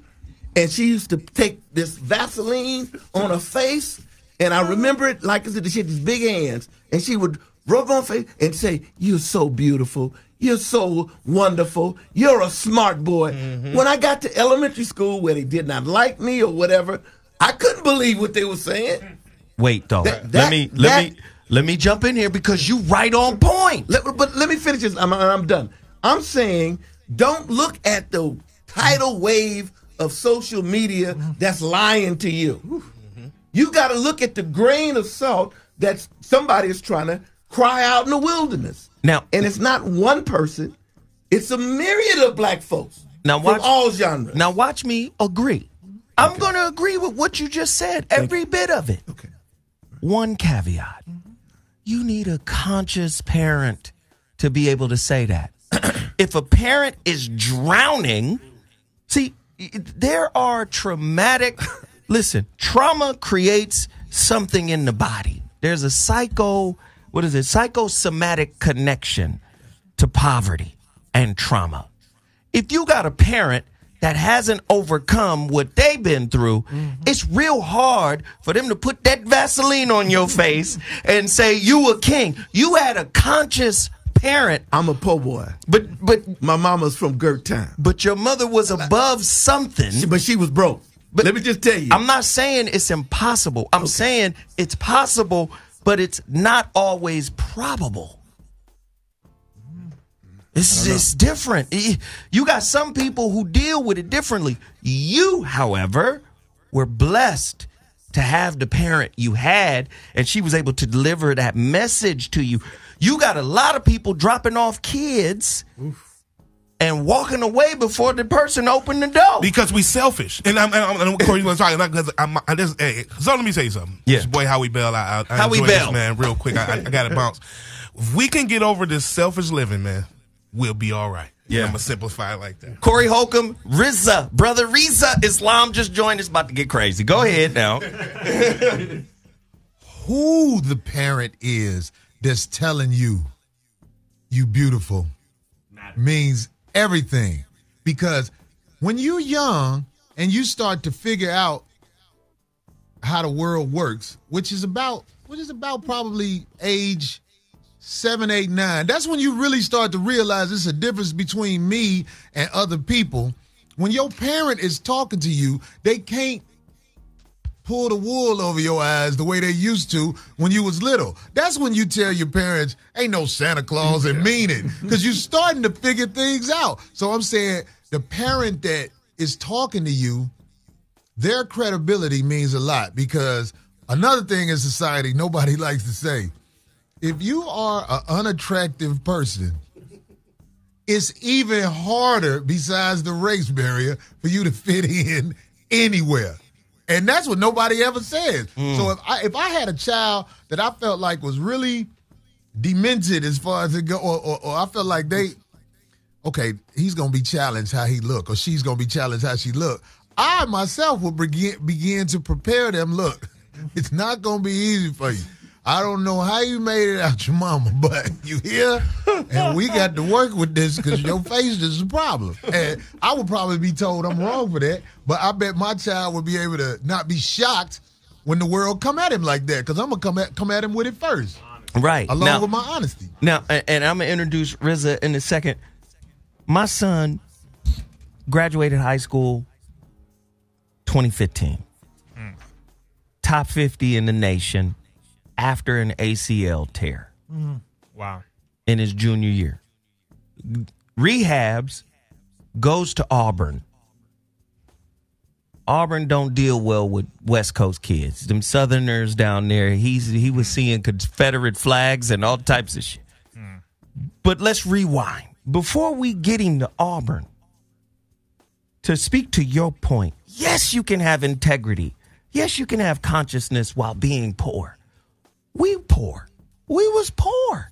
and she used to take this Vaseline on her face, and I remember it like I said, she had these big hands, and she would rub on her face and say, "You're so beautiful. You're so wonderful. You're a smart boy." When I got to elementary school where they did not like me or whatever, I couldn't believe what they were saying. Wait, though. Let me jump in here because you right on point. But let me finish this. I'm done. I'm saying don't look at the tidal wave of social media that's lying to you. You got to look at the grain of salt that somebody is trying to cry out in the wilderness. Now, and it's not one person; it's a myriad of black folks from all genres. Now, watch me agree. I'm going to agree with what you just said, every bit of it. Okay. One caveat. You need a conscious parent to be able to say that. If a parent is drowning, see, there are trauma creates something in the body. There's a psychosomatic connection to poverty and trauma. If you got a parent that hasn't overcome what they've been through, it's real hard for them to put that Vaseline on your face and say you a king. You had a conscious parent. I'm a po' boy. But my mama's from Gert Town. But your mother was above something. But she was broke. But let me just tell you. I'm not saying it's impossible. I'm saying it's possible, but it's not always probable. It's different. You got some people who deal with it differently. You, however, were blessed to have the parent you had, and she was able to deliver that message to you. You got a lot of people dropping off kids and walking away before the person opened the door because we selfish. And Corey, you want to talk? So let me say something. Yeah, this boy Howie Bell. I Howie enjoy Bell, this, man. Real quick, I got to bounce. If we can get over this selfish living, man, we'll be all right. Yeah, I'm gonna simplify it like that. Corey Holcomb, brother Rizza-Islam just joined us. About to get crazy. Go ahead now. Who the parent is that's telling you beautiful means everything, because when you're young and you start to figure out how the world works, which is about probably age 7, 8, 9. That's when you really start to realize there's a difference between me and other people. When your parent is talking to you, they can't pull the wool over your eyes the way they used to when you was little. That's when you tell your parents, ain't no Santa Claus, and mean it, because you're starting to figure things out. So I'm saying the parent that is talking to you, their credibility means a lot, because another thing in society nobody likes to say, if you are an unattractive person, it's even harder, besides the race barrier, for you to fit in anywhere. And that's what nobody ever says. So if I had a child that I felt like was really demented as far as it go, or I felt like he's going to be challenged how he look, or she's going to be challenged how she look, I myself would begin to prepare them. Look, it's not going to be easy for you. I don't know how you made it out your mama, but you here, and we got to work with this because your face is a problem. And I would probably be told I'm wrong for that, but I bet my child would be able to not be shocked when the world come at him like that, because I'm going to come at him with it first. Right. Along with my honesty. Now, and I'm going to introduce Rizza in a second. My son graduated high school 2015. Top 50 in the nation after an ACL tear. Wow. In his junior year. Rehabs, goes to Auburn. Auburn don't deal well with West Coast kids. Them Southerners down there, he was seeing Confederate flags and all types of shit. But let's rewind. Before we get him to Auburn, to speak to your point, yes, you can have integrity. Yes, you can have consciousness while being poor. We poor. We was poor.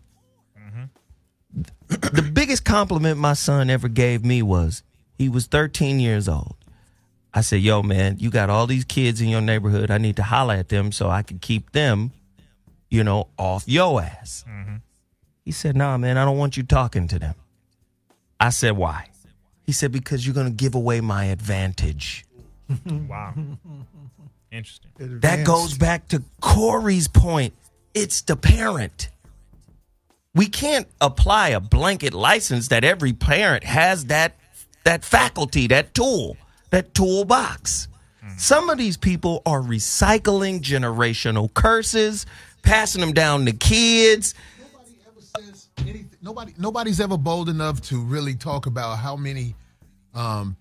The biggest compliment my son ever gave me was, he was 13 years old. I said, yo, man, you got all these kids in your neighborhood. I need to holler at them so I can keep them, off your ass. He said, nah, man, I don't want you talking to them. I said, why? He said, because you're going to give away my advantage. Wow. Interesting. That goes back to Corey's point. It's the parent. We can't apply a blanket license that every parent has that faculty, that tool, that toolbox. Some of these people are recycling generational curses, passing them down to kids. Nobody ever says anything. Nobody's ever bold enough to really talk about how many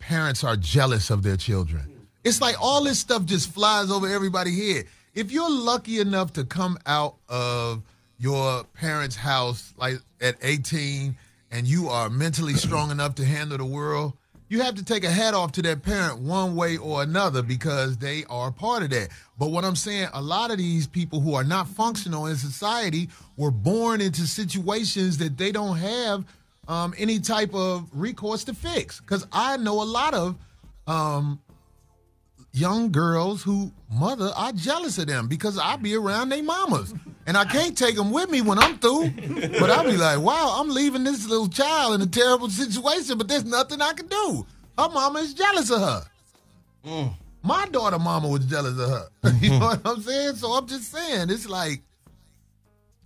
parents are jealous of their children. It's like all this stuff just flies over everybody's head. If you're lucky enough to come out of your parents' house like at 18 and you are mentally strong enough to handle the world, you have to take a hat off to that parent one way or another, because they are part of that. But what I'm saying, a lot of these people who are not functional in society were born into situations that they don't have any type of recourse to fix. Because I know a lot of young girls who mother are jealous of them because I be around their mamas. And I can't take them with me when I'm through. But I'll be like, wow, I'm leaving this little child in a terrible situation, but there's nothing I can do. Her mama is jealous of her. My daughter mama was jealous of her. You know what I'm saying? So I'm just saying, it's like,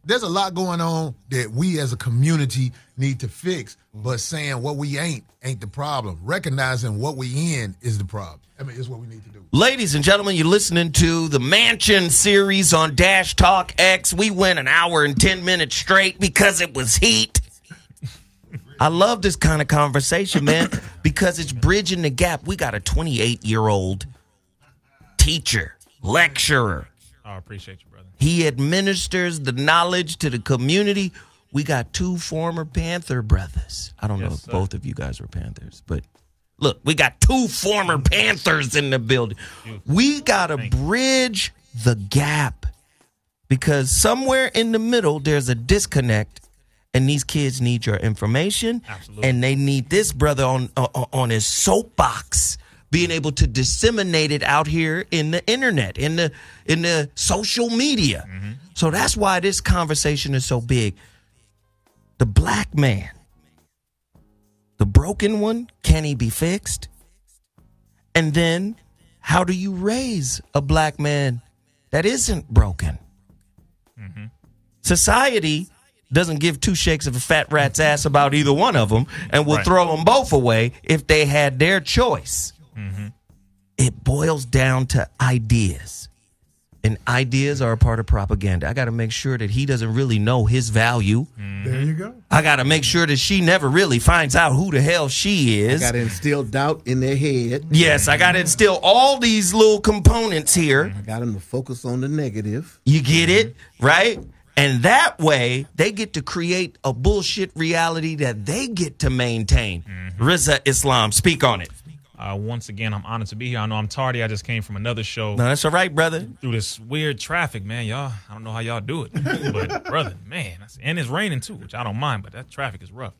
there's a lot going on that we as a community need to fix, but saying what we ain't the problem. Recognizing what we in is the problem. I mean, it's what we need to do. Ladies and gentlemen, you're listening to the Mansion series on Dash Talk X. We went an hour and 10 minutes straight because it was heat. I love this kind of conversation, man, because it's bridging the gap. We got a 28-year-old teacher, lecturer. Oh, I appreciate you, brother. He administers the knowledge to the community. We got 2 former Panther brothers. I don't know if both of you guys were Panthers, but look, we got 2 former Panthers in the building. We got to bridge the gap, because somewhere in the middle there's a disconnect, and these kids need your information. Absolutely. And they need this brother on his soapbox being able to disseminate it out here in the internet, in the social media. So that's why this conversation is so big. The black man, the broken one, can he be fixed? And then how do you raise a black man that isn't broken? Society doesn't give two shakes of a fat rat's ass about either one of them and will throw them both away if they had their choice. It boils down to ideas. And ideas are a part of propaganda. I got to make sure that he doesn't really know his value. There you go. I got to make sure that she never really finds out who the hell she is. I got to instill doubt in their head. Yes, I got to instill all these little components here. I got them to focus on the negative. You get it, right? And that way, they get to create a bullshit reality that they get to maintain. Rizza-Islam, speak on it. Once again, I'm honored to be here. I know I'm tardy. I just came from another show. No, that's all right, brother. Through this weird traffic, man. Y'all, I don't know how y'all do it. But, brother, man. And it's raining, too, which I don't mind, but that traffic is rough.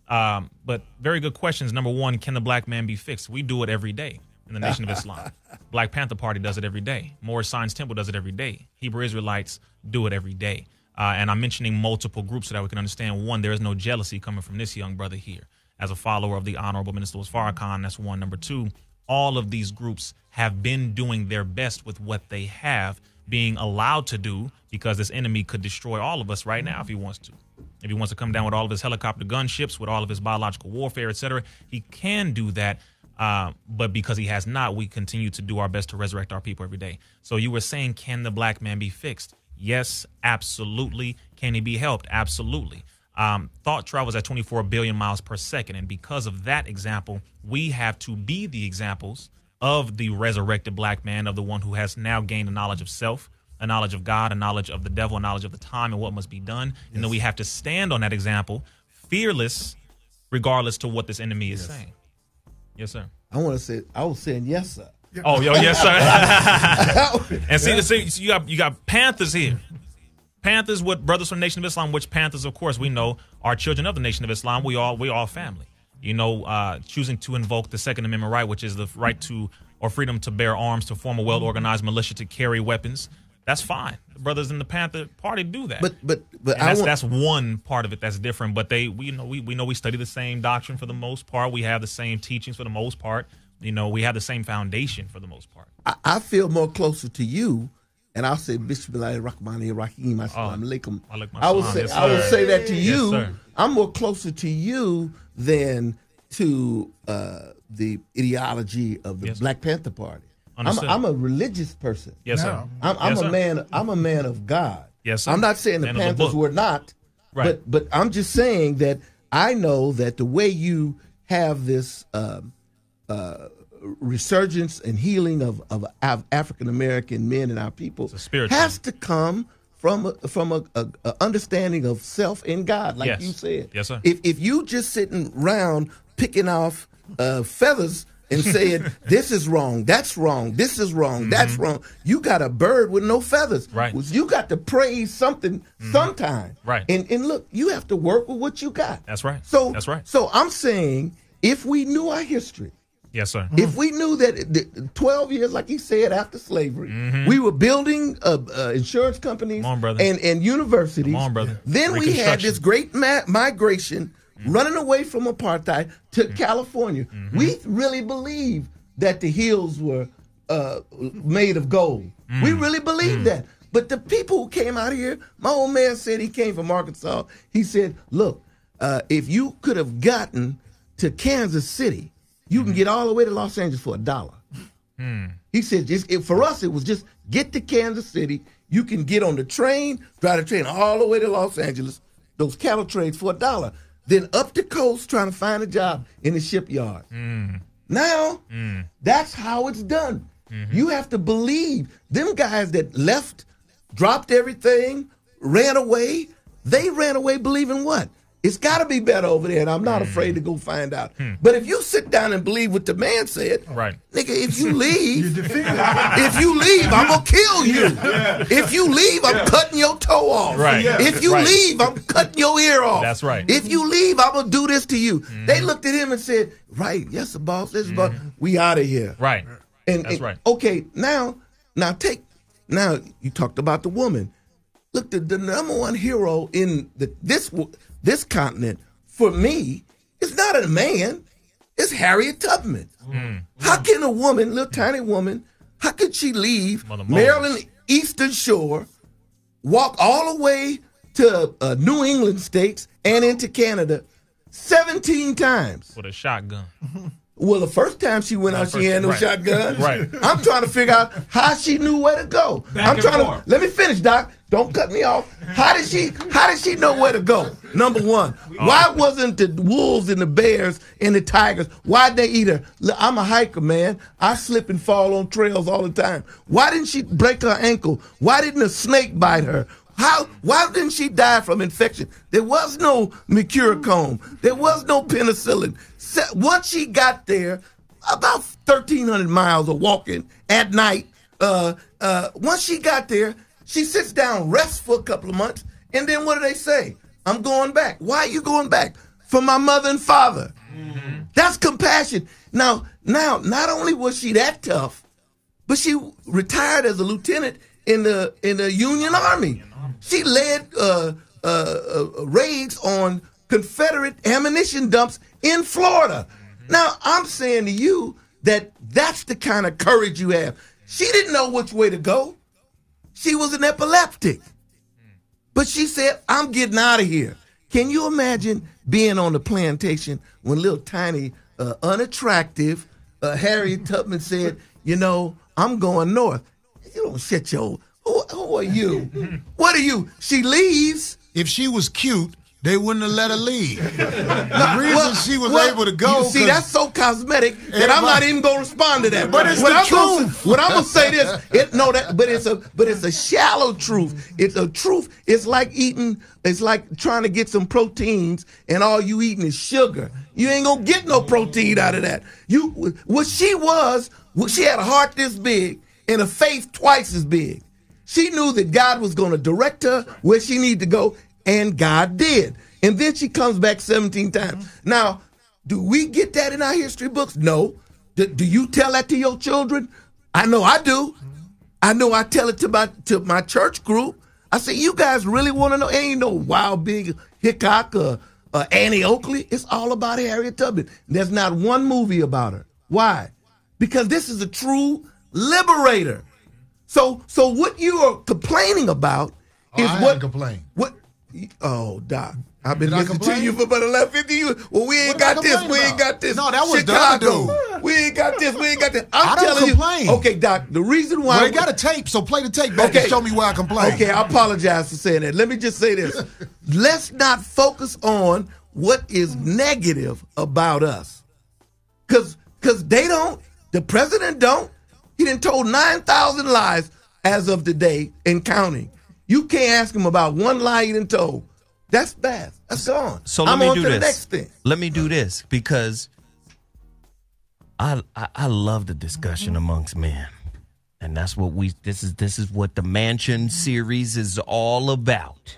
But very good questions. Number one, can the black man be fixed? We do it every day in the Nation of Islam. Black Panther Party does it every day. Moorish Science Temple does it every day. Hebrew Israelites do it every day. And I'm mentioning multiple groups so that we can understand, one, there is no jealousy coming from this young brother here. As a follower of the Honorable Minister Farrakhan, that's one. Number two, all of these groups have been doing their best with what they have, being allowed to do, because this enemy could destroy all of us right now if he wants to. If he wants to come down with all of his helicopter gunships, with all of his biological warfare, etc., he can do that. But because he has not, we continue to do our best to resurrect our people every day. So you were saying, can the black man be fixed? Yes, absolutely. Can he be helped? Absolutely. Thought travels at 24 billion miles per second. And because of that example, we have to be the examples of the resurrected black man, of the one who has now gained a knowledge of self, a knowledge of God, a knowledge of the devil, a knowledge of the time and what must be done. Yes. And then we have to stand on that example, fearless, regardless to what this enemy is saying. Yes, sir. I want to say, I was saying yes, sir. Oh, yes, sir. And see, you got Panthers here. Panthers with Brothers from the Nation of Islam, which Panthers, of course, we know are children of the Nation of Islam. We all family. You know, choosing to invoke the Second Amendment right, which is the right to or freedom to bear arms, to form a well-organized militia, to carry weapons. That's fine. The brothers in the Panther Party do that. But that's one part of it that's different. But we know we study the same doctrine for the most part. We have the same teachings for the most part. You know, we have the same foundation for the most part. I feel more closer to you. And I'll say, Bismillahirrahmanirrahim, assalamu alaikum. I will say that to you. Yes, I'm more closer to you than to the ideology of the Black Panther Party. I'm a religious person. Yes, sir. I'm a man of God. Yes, sir. I'm not saying the Panthers were not, right. but I'm just saying that I know that the way you have this resurgence and healing of African American men and our people has to come from a understanding of self in God, like you said. Yes, sir. If you just sitting around picking off feathers and saying this is wrong, that's wrong, this is wrong, that's wrong, you got a bird with no feathers. Right. You got to praise something sometime. Right. And look, you have to work with what you got. That's right. That's right. So I'm saying, if we knew our history. Yes, sir. If we knew that 12 years, like he said, after slavery, we were building insurance companies and universities. Come on, brother. Then we had this great migration running away from apartheid to California. We really believed that the hills were made of gold. We really believed that. But the people who came out here, my old man said he came from Arkansas. He said, look, if you could have gotten to Kansas City, you can get all the way to Los Angeles for $1. He said, for us, it was just get to Kansas City. You can get on the train, drive the train all the way to Los Angeles, those cattle trades for $1. Then up the coast trying to find a job in the shipyard. Now, that's how it's done. You have to believe them guys that left, dropped everything, ran away. They ran away believing what? It's got to be better over there, and I'm not afraid to go find out. But if you sit down and believe what the man said, nigga, if you leave, I'm going to kill you. If you leave, I'm cutting your toe off. If you leave, I'm cutting your ear off. That's right. If you leave, I'm going to do this to you. They looked at him and said, yes, the boss, this is boss. We out of here. Right. That's right. Okay, now you talked about the woman. Look, the number one hero in this continent, for me, is not a man. It's Harriet Tubman. How can a woman, little tiny woman, how could she leave Maryland Eastern Shore, walk all the way to New England states and into Canada 17 times? With a shotgun. Well, the first time she went out, she had no shotgun. Right. I'm trying to figure out how she knew where to go. Let me finish, Doc. Don't cut me off. How did she know where to go? Number one, why wasn't the wolves and the bears and the tigers, why'd they eat her? Look, I'm a hiker, man. I slip and fall on trails all the time. Why didn't she break her ankle? Why didn't a snake bite her? Why didn't she die from infection? There was no mercurochrome. There was no penicillin. Once she got there, about 1,300 miles of walking at night, once she got there, she sits down, rests for a couple of months, and then what do they say? I'm going back. Why are you going back? For my mother and father. Mm-hmm. That's compassion. Now, not only was she that tough, but she retired as a lieutenant in the Union Army. She led raids on Confederate ammunition dumps in Florida. Now, I'm saying to you that that's the kind of courage you have. She didn't know which way to go. She was an epileptic. But she said, I'm getting out of here. Can you imagine being on the plantation when little tiny, unattractive Harriet Tubman said, I'm going north? You don't shut your... Who are you? What are you? She leaves. If she was cute, they wouldn't have let her leave. The reason she was able to go. You see, that's so cosmetic that I'm not even gonna respond to that. But it's the truth. What I'm gonna say this, but it's a shallow truth. It's a truth. It's like trying to get some proteins and all you eating is sugar. You ain't gonna get no protein out of that. She had a heart this big and a faith twice as big. She knew that God was going to direct her where she needed to go, and God did. And then she comes back 17 times. Now, do we get that in our history books? No. Do you tell that to your children? I know I do. I know I tell it to my church group. I say, you guys really want to know? Ain't no Wild Big Hickok or Annie Oakley. It's all about Harriet Tubman. There's not one movie about her. Why? Because this is a true liberator. So what you are complaining about is what? Complain. What? Oh, Doc, I've been listening to you for about 50 years. Well, we ain't got this. We ain't got this. No, that was Chicago. We ain't got this. We ain't got this. I don't complain. Okay, Doc. The reason why they got a tape, so play the tape back and show me where I complain. Okay, I apologize for saying that. Let me just say this: let's not focus on what is negative about us, because they don't. The president don't. He done told 9,000 lies as of today and counting. You can't ask him about one lie he done told. That's bad. That's gone. So let me do this. The next thing. Let me do this because I love the discussion amongst men, and that's what this is what the Mansion series is all about.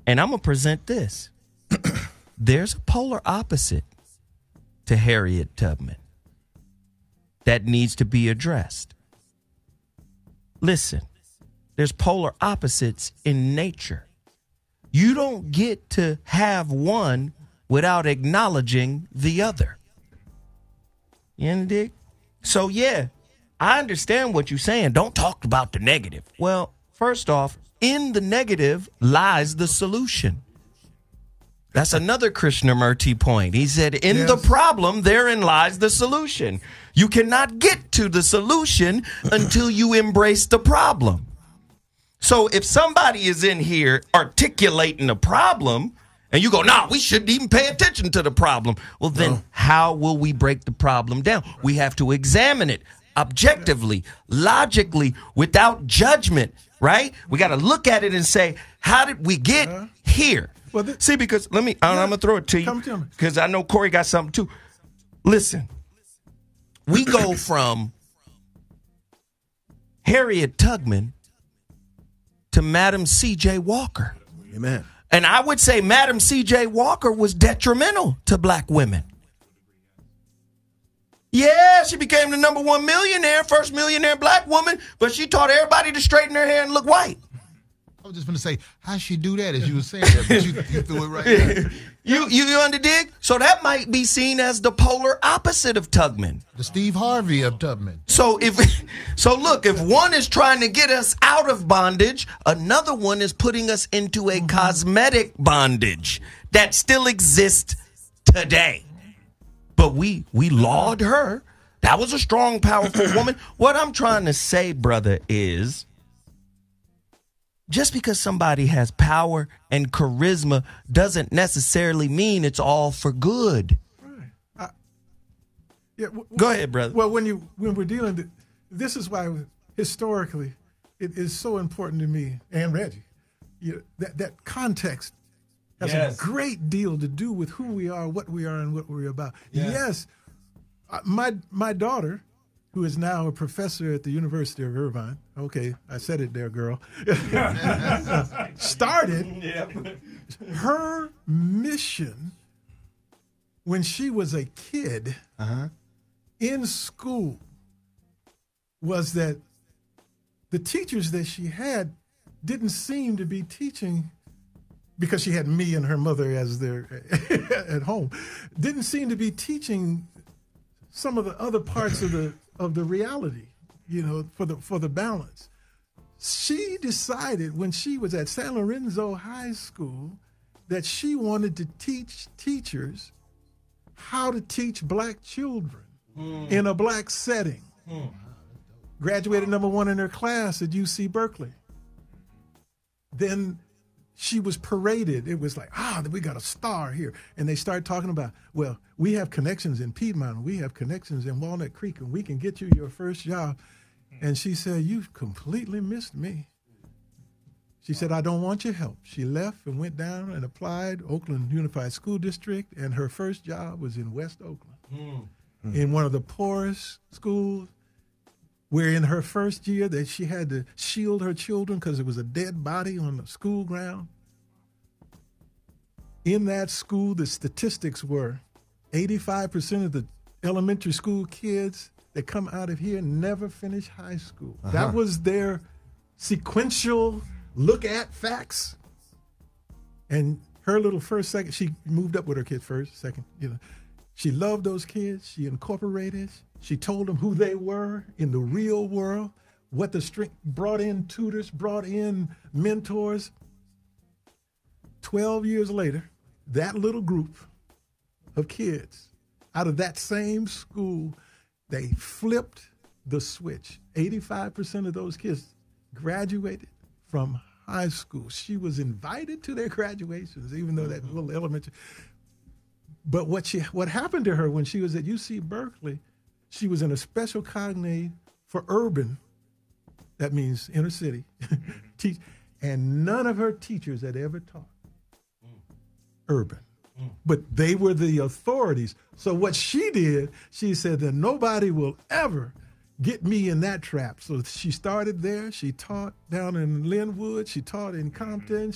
And I'm gonna present this. There's a polar opposite to Harriet Tubman that needs to be addressed. Listen, there's polar opposites in nature. You don't get to have one without acknowledging the other. You dig? So, yeah, I understand what you're saying. Don't talk about the negative. Well, first off, in the negative lies the solution. That's another Krishnamurti point. He said, in the problem, therein lies the solution. You cannot get to the solution until you embrace the problem. So if somebody is in here articulating a problem and you go, nah, we shouldn't even pay attention to the problem. Well, then how will we break the problem down? We have to examine it objectively, logically, without judgment, right? We got to look at it and say, how did we get here? Well, see, because I'm going to throw it to you because I know Corey got something too. Listen, we go from Harriet Tubman to Madam C.J. Walker. Amen. And I would say Madam C.J. Walker was detrimental to black women. Yeah, she became the #1 millionaire, first millionaire black woman, but she taught everybody to straighten their hair and look white. I was just going to say, how she do that as you were saying that, but you threw it right there. You under dig? So that might be seen as the polar opposite of Tubman. The Steve Harvey of Tubman. So look, if one is trying to get us out of bondage, another one is putting us into a cosmetic bondage that still exists today. But we laud her. That was a strong, powerful woman. What I'm trying to say, brother, is just because somebody has power and charisma doesn't necessarily mean it's all for good. Right. Go ahead, brother. Well, when we're dealing, this is why historically it is so important to me and Reggie. That context has a great deal to do with who we are, what we are, and what we're about. Yes, my daughter, who is now a professor at the University of Irvine. Okay, I said it there, girl. Started her mission when she was a kid in school was that the teachers that she had didn't seem to be teaching, because she had me and her mother as their at home, didn't seem to be teaching some of the other parts of the reality, for the balance. She decided when she was at San Lorenzo High School that she wanted to teach teachers how to teach black children in a black setting. Graduated #1 in her class at UC Berkeley. Then she was paraded. It was like, we got a star here. And they started talking about, well, we have connections in Piedmont, we have connections in Walnut Creek, and we can get you your first job. And she said, you've completely missed me. She said, I don't want your help. She left and went down and applied Oakland Unified School District, and her first job was in West Oakland, in one of the poorest schools, where in her first year that she had to shield her children because there was a dead body on the school ground. In that school, the statistics were 85% of the elementary school kids that come out of here never finish high school. That was their sequential look at facts. And her little second, she moved up with her kid first, second, She loved those kids. She incorporated. She told them who they were in the real world, what the strength, brought in tutors, brought in mentors. 12 years later, that little group of kids out of that same school, they flipped the switch. 85% of those kids graduated from high school. She was invited to their graduations, even though that little elementary. But what happened to her when she was at UC Berkeley, she was in a special cognate for urban, that means inner city, and none of her teachers had ever taught urban. But they were the authorities. So what she did, she said that nobody will ever get me in that trap. So she started there. She taught down in Linwood. She taught in Compton.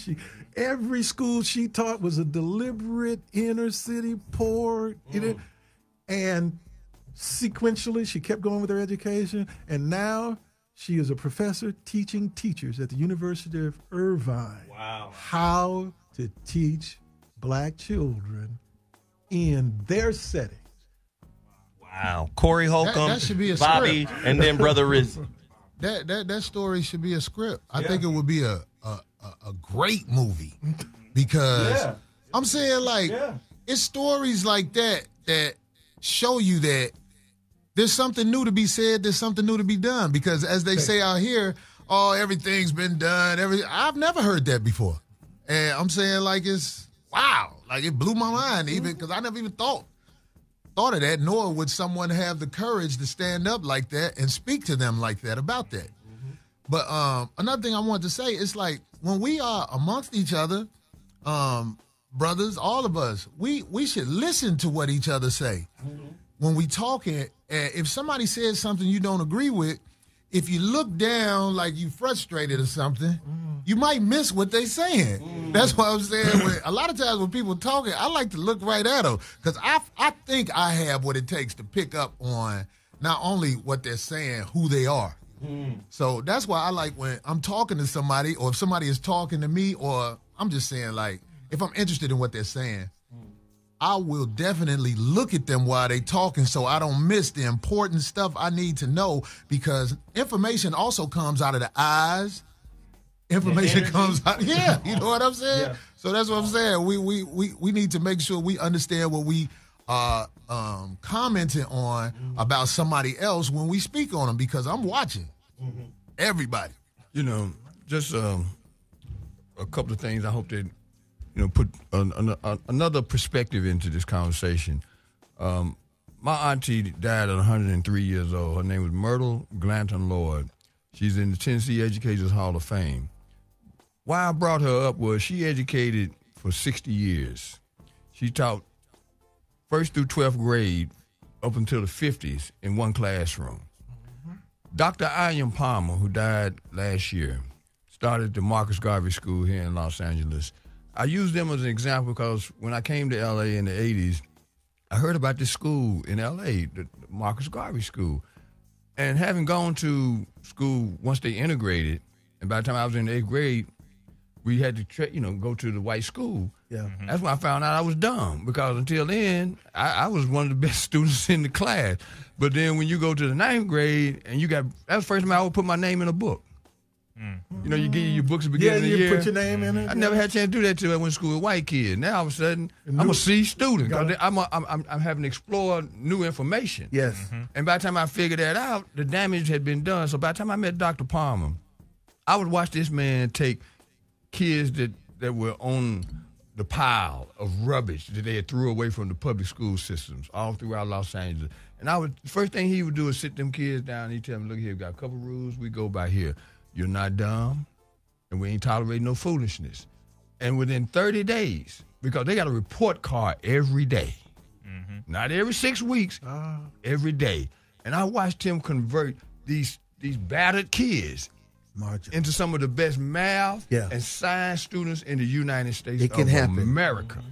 Every school she taught was a deliberate inner city poor. And sequentially, she kept going with her education. And now she is a professor teaching teachers at the University of Irvine how to teach black children in their settings. Wow. Corey Holcomb, that should be a Bobby, script. and then Brother Rizza. That story should be a script. I think it would be a great movie because I'm saying it's stories like that show you that there's something new to be said, there's something new to be done. Because as they say out here, everything's been done. I've never heard that before. And I'm saying it's wow. It blew my mind even because I never even thought of that, nor would someone have the courage to stand up like that and speak to them like that about that. But another thing I wanted to say is when we are amongst each other, brothers, all of us, we should listen to what each other say. When we talking, if somebody says something you don't agree with, if you look down like you frustrated or something, you might miss what they saying. That's what I'm saying. A lot of times when people talking, I like to look right at them because I think I have what it takes to pick up on not only what they're saying, who they are. So that's why I like when I'm talking to somebody or if somebody is talking to me or I'm just saying if I'm interested in what they're saying, I will definitely look at them while they talking so I don't miss the important stuff I need to know, because information also comes out of the eyes. Information comes out. Yeah, you know what I'm saying? Yeah. So that's what I'm saying. We need to make sure we understand what we commenting on about somebody else when we speak on them, because I'm watching everybody. You know, just a couple of things I hope that, you know, put another perspective into this conversation. My auntie died at 103 years old. Her name was Myrtle Glanton Lloyd. She's in the Tennessee Educators Hall of Fame. Why I brought her up was she educated for 60 years. She taught 1st through 12th grade up until the 50s in one classroom. Dr. Ian Palmer, who died last year, started the Marcus Garvey School here in Los Angeles. I use them as an example because when I came to L.A. in the 80s, I heard about this school in L.A., the Marcus Garvey School. And having gone to school once they integrated, and by the time I was in the 8th grade, we had to go to the white school. Yeah. That's when I found out I was dumb, because until then, I was one of the best students in the class. But then when you go to the 9th grade, and that was the first time I would put my name in a book. You know, you get your books at the beginning of the year. Yeah, you put your name in it. I never had a chance to do that till I went to school with white kids. Now all of a sudden, I'm a C student. I'm having to explore new information. Yes. And by the time I figured that out, the damage had been done. So by the time I met Dr. Palmer, I would watch this man take kids that were on the pile of rubbish that they had threw away from the public school systems all throughout Los Angeles. And the first thing he would do is sit them kids down and he'd tell them, look here, we got a couple rules we go by here. You're not dumb, and we ain't tolerating no foolishness. And within 30 days, because they got a report card every day, not every 6 weeks, every day. And I watched him convert these battered kids into some of the best math and science students in the United States of America.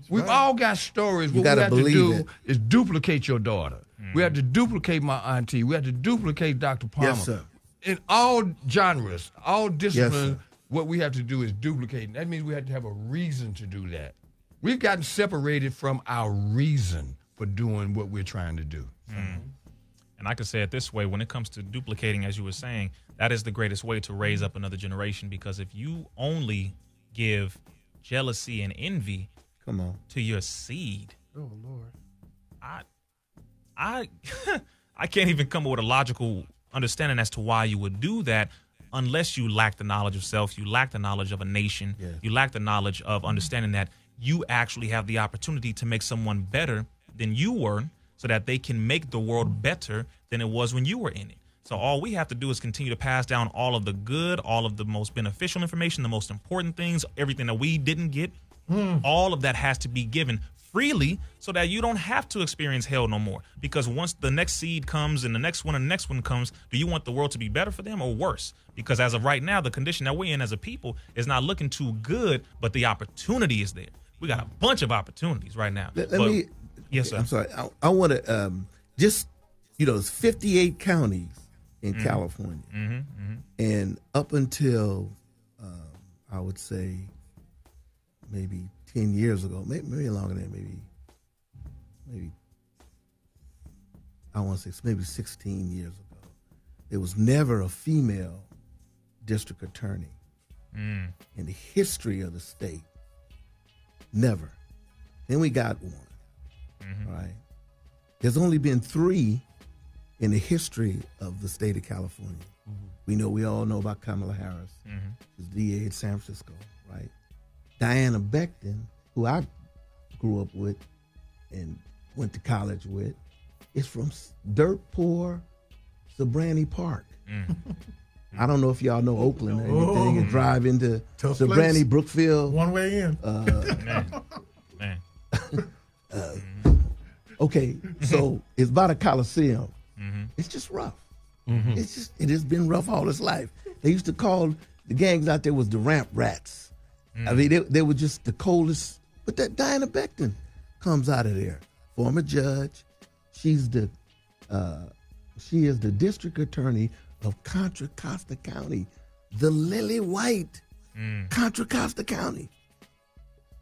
We've all got stories. What we have to do is duplicate your daughter. We have to duplicate my auntie. We have to duplicate Dr. Palmer. Yes, sir. In all genres, all disciplines, what we have to do is duplicate. That means we have to have a reason to do that. We've gotten separated from our reason for doing what we're trying to do. And I could say it this way, when it comes to duplicating, as you were saying, that is the greatest way to raise up another generation, because if you only give jealousy and envy to your seed, oh Lord, I can't even come up with a logical understanding as to why you would do that, unless you lack the knowledge of self, you lack the knowledge of a nation, you lack the knowledge of understanding that you actually have the opportunity to make someone better than you were, so that they can make the world better than it was when you were in it. So all we have to do is continue to pass down all of the good, all of the most beneficial information, the most important things, everything that we didn't get. All of that has to be given freely, so that you don't have to experience hell no more. Because once the next seed comes and the next one comes, do you want the world to be better for them or worse? Because as of right now, the condition that we're in as a people is not looking too good, but the opportunity is there. We got a bunch of opportunities right now. Yes, sir. I'm sorry. I want to there's 58 counties in California. And up until, I would say, maybe 10 years ago, maybe longer than maybe I want to say maybe 16 years ago, there was never a female district attorney in the history of the state. Never. Then we got one. Right. There's only been 3 in the history of the state of California. We all know about Kamala Harris, who's DA in San Francisco, right? Diana Becton, who I grew up with and went to college with, is from dirt poor Sabrani Park. I don't know if y'all know Oakland or anything, and drive into Sabrani, Brookfield. One way in. Man. Okay, so it's by the Coliseum. It's just rough. It has been rough all its life. They used to call the gangs out there was the ramp rats. I mean, they were just the coldest. But that Diana Becton comes out of there, former judge. She is the district attorney of Contra Costa County, the Lily White Contra Costa County.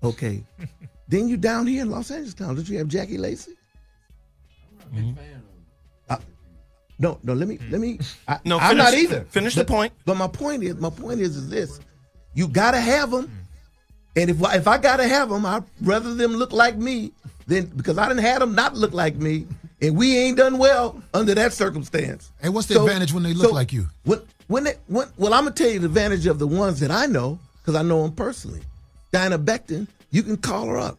Okay, Then you down here in Los Angeles town. Don't you have Jackie Lacey? No, let me. I'm not either. Finish the point. But my point is this: you gotta have them, and if I gotta have them, I'd rather them look like me than because I didn't have them not look like me, and we ain't done well under that circumstance. Hey, what's the advantage when they look like you? Well, I'm gonna tell you the advantage of the ones that I know because I know them personally. Diana Becton, you can call her up.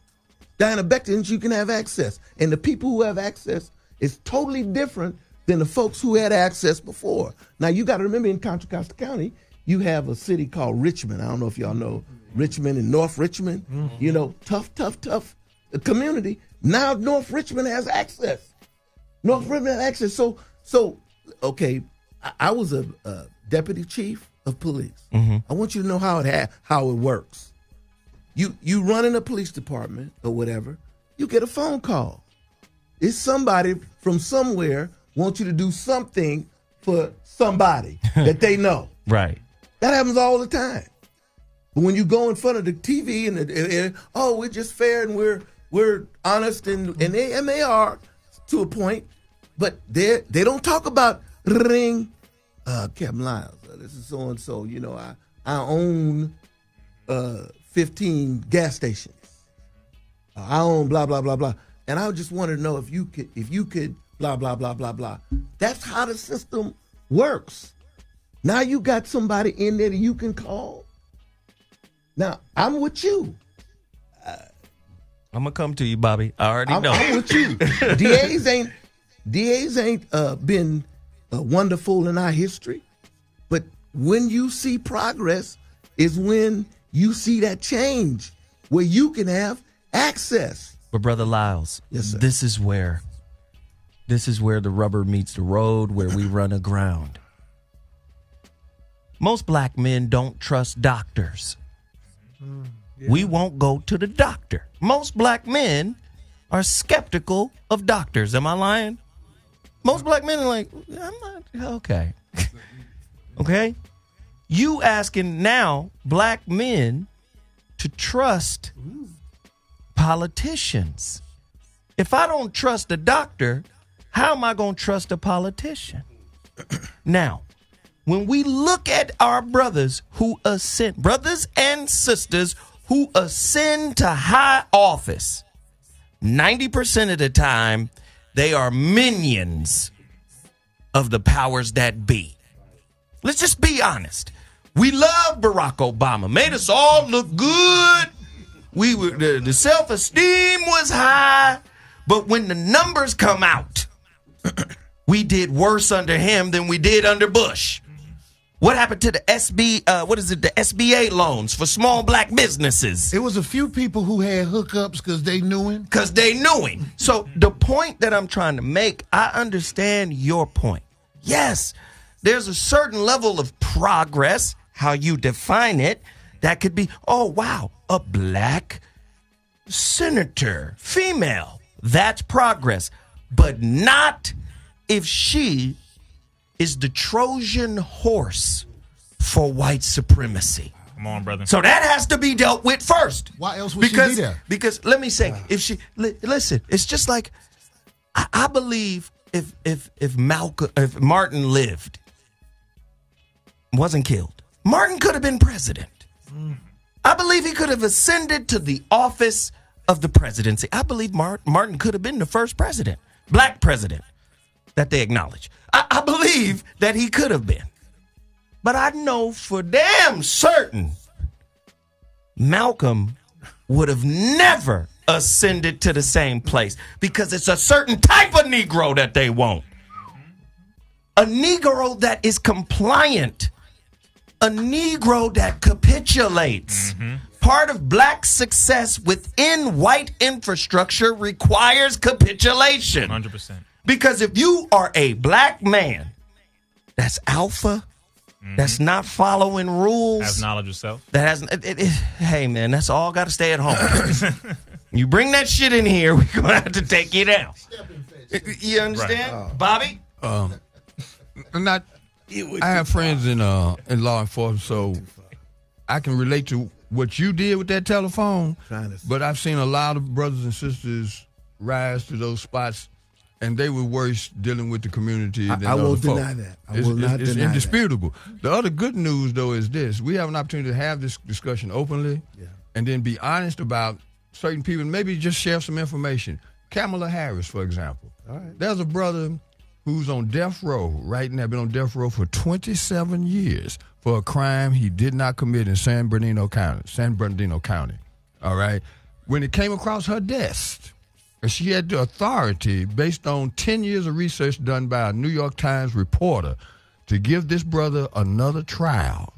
Diana Becton, you can have access, and the people who have access is totally different than the folks who had access before. Now, you got to remember in Contra Costa County, you have a city called Richmond. I don't know if y'all know Richmond and North Richmond. You know, tough community. Now, North Richmond has access. North Richmond has access. So okay, I was a deputy chief of police. I want you to know how it works. You run in a police department or whatever, you get a phone call. It's somebody from somewhere wants you to do something for somebody that they know. Right. That happens all the time. But when you go in front of the TV and we're just fair and we're honest and they are to a point, but they don't talk about ring. Captain Lyles, this is so and so. You know, I own 15 gas stations. I own blah blah blah blah. And I just wanted to know if you could blah, blah, blah, blah, blah. That's how the system works. Now you got somebody in there that you can call. Now, I'm with you. I'm going to come to you, Bobby. I already know. I'm with you. DAs ain't been wonderful in our history. But when you see progress is when you see that change where you can have access. But Brother Lyles, yes, sir. This is where the rubber meets the road, where we run aground. Most black men don't trust doctors. We won't go to the doctor. Most black men are skeptical of doctors. Am I lying? Most black men are like, I'm not, okay. Okay? You asking now black men to trust politicians. If I don't trust a doctor, how am I going to trust a politician? Now, when we look at our brothers and sisters who ascend to high office, 90% of the time, they are minions of the powers that be. Let's just be honest. We love Barack Obama. Made us all look good. We were the self-esteem was high, but when the numbers come out, we did worse under him than we did under Bush. What happened to the the SBA loans for small black businesses? It was a few people who had hookups because they knew him. So the point that I'm trying to make, I understand your point. Yes, there's a certain level of progress, how you define it, that could be, oh, wow, a black senator, female. That's progress. But not if she is the Trojan horse for white supremacy. Come on, brother. So that has to be dealt with first. Why else would she be there? Because let me say, if she listen, it's just like I believe if Martin lived, wasn't killed, Martin could have been president. I believe he could have ascended to the office of the presidency. I believe Martin could have been the first president, black president, that they acknowledge. I believe that he could have been. But I know for damn certain Malcolm would have never ascended to the same place because it's a certain type of Negro that they want. A Negro that is compliant. A Negro that capitulates. Part of black success within white infrastructure requires capitulation. 100%. Because if you are a black man that's alpha, that's not following rules, has knowledge of self, that has, hey man, that's all got to stay at home. You bring that shit in here, we're gonna have to take you down. You understand, right. Bobby? I have friends in law enforcement, so I can relate to what you did with that telephone, Trying to- but I've seen a lot of brothers and sisters rise to those spots, and they were worse dealing with the community than I other won't folk. deny that. I will not it's deny that. indisputable. The other good news, though, is this. We have an opportunity to have this discussion openly and then be honest about certain people, and maybe just share some information. Kamala Harris, for example. All right. There's a brother who's on death row right now, been on death row for 27 years for a crime he did not commit in San Bernardino County. All right? When it came across her desk, she had the authority, based on 10 years of research done by a New York Times reporter, to give this brother another trial.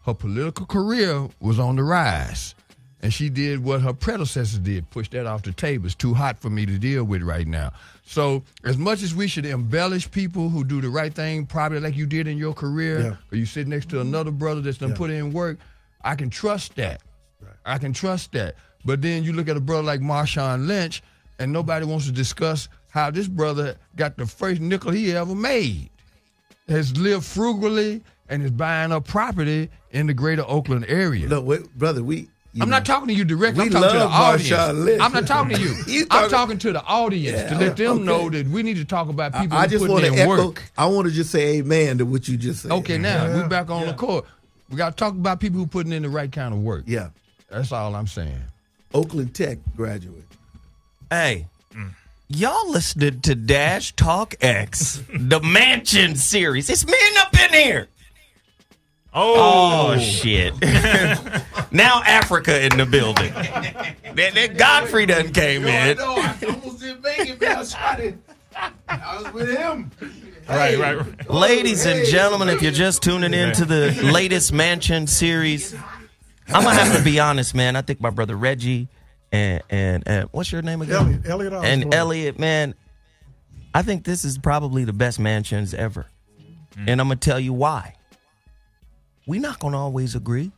Her political career was on the rise, and she did what her predecessors did, push that off the table. It's too hot for me to deal with right now. So as much as we should embellish people who do the right thing, probably like you did in your career, or you sit next to another brother that's done put in work, I can trust that. Right. I can trust that. But then you look at a brother like Marshawn Lynch, and nobody wants to discuss how this brother got the first nickel he ever made, has lived frugally, and is buying up property in the greater Oakland area. Look, wait, brother, I'm not talking to you directly. I'm we talking to the love Marshawn audience. Lynch. I'm not talking to you. I'm talking to the audience to let them know that we need to talk about people I who just put want to in echo. work. I want to just say amen to what you just said. Okay, now we're back on the court. We got to talk about people who putting in the right kind of work. Yeah. That's all I'm saying. Oakland Tech graduate. Hey, y'all listening to Dash Talk X, the Mansion series. It's men up in here. Oh shit. Now Africa in the building. That Godfrey done came in. I almost didn't make it, but I was with him. Right. Ladies and gentlemen, if you're just tuning in to the latest Mansion series, I'm going to have to be honest, man. I think my brother Reggie and what's your name again? Elliott Osborne. And Elliott, man, I think this is probably the best Mansions ever. And I'm going to tell you why. We're not going to always agree.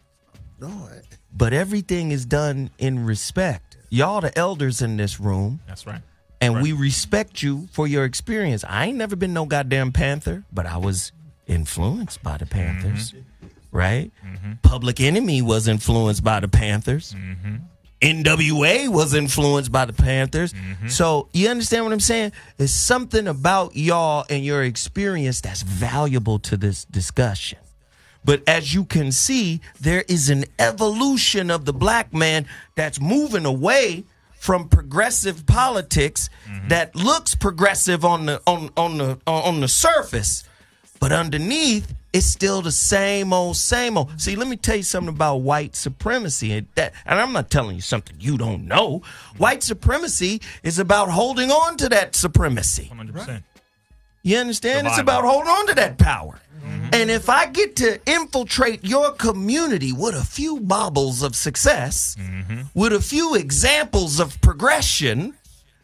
No, But everything is done in respect. Y'all the elders in this room. That's right. And we respect you for your experience. I ain't never been no goddamn Panther, but I was influenced by the Panthers, right? Public Enemy was influenced by the Panthers. NWA was influenced by the Panthers. So you understand what I'm saying? There's something about y'all and your experience that's valuable to this discussion. But as you can see, there is an evolution of the black man that's moving away from progressive politics that looks progressive on the surface, but underneath it's still the same old, same old. See, let me tell you something about white supremacy, and I'm not telling you something you don't know. White supremacy is about holding on to that supremacy. 100%. You understand? It's about holding on to that power. And if I get to infiltrate your community with a few baubles of success, with a few examples of progression,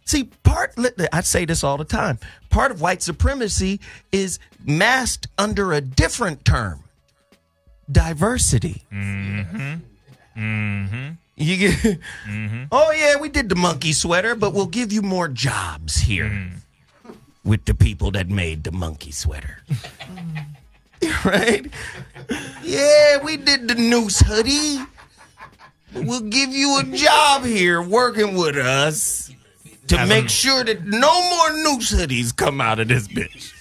see, I say this all the time, part of white supremacy is masked under a different term, diversity. You get, oh yeah, we did the monkey sweater, but we'll give you more jobs here with the people that made the monkey sweater. Right? Yeah, we did the noose hoodie. We'll give you a job here working with us to make sure that no more noose hoodies come out of this bitch.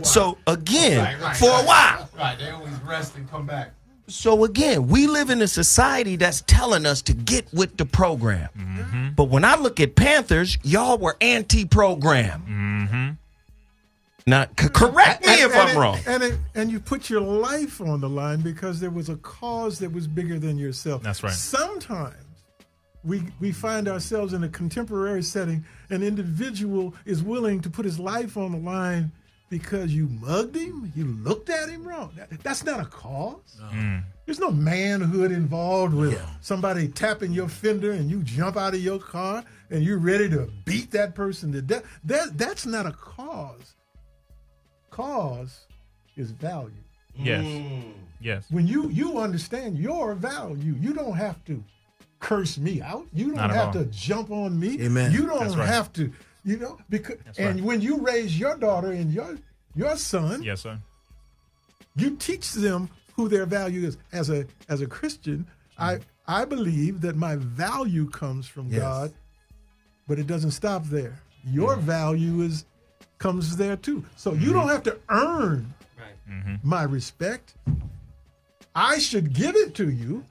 So, again, for a while. Right, they always rest and come back. So, again, we live in a society that's telling us to get with the program. But when I look at Panthers, y'all were anti-program. Now, correct me if I'm wrong. And you put your life on the line because there was a cause that was bigger than yourself. That's right. Sometimes we find ourselves in a contemporary setting. An individual is willing to put his life on the line because you mugged him, you looked at him wrong. That's not a cause. There's no manhood involved with somebody tapping your fender and you jump out of your car and you're ready to beat that person to death. That's not a cause. Cause is value. Yes. When you understand your value, you don't have to curse me out. You don't have to jump on me. Amen. You don't have to, because when you raise your daughter and your son, Yes, sir. you teach them who their value is. As a Christian, I believe that my value comes from God, but it doesn't stop there. Your value comes there too. So you don't have to earn my respect. I should give it to you,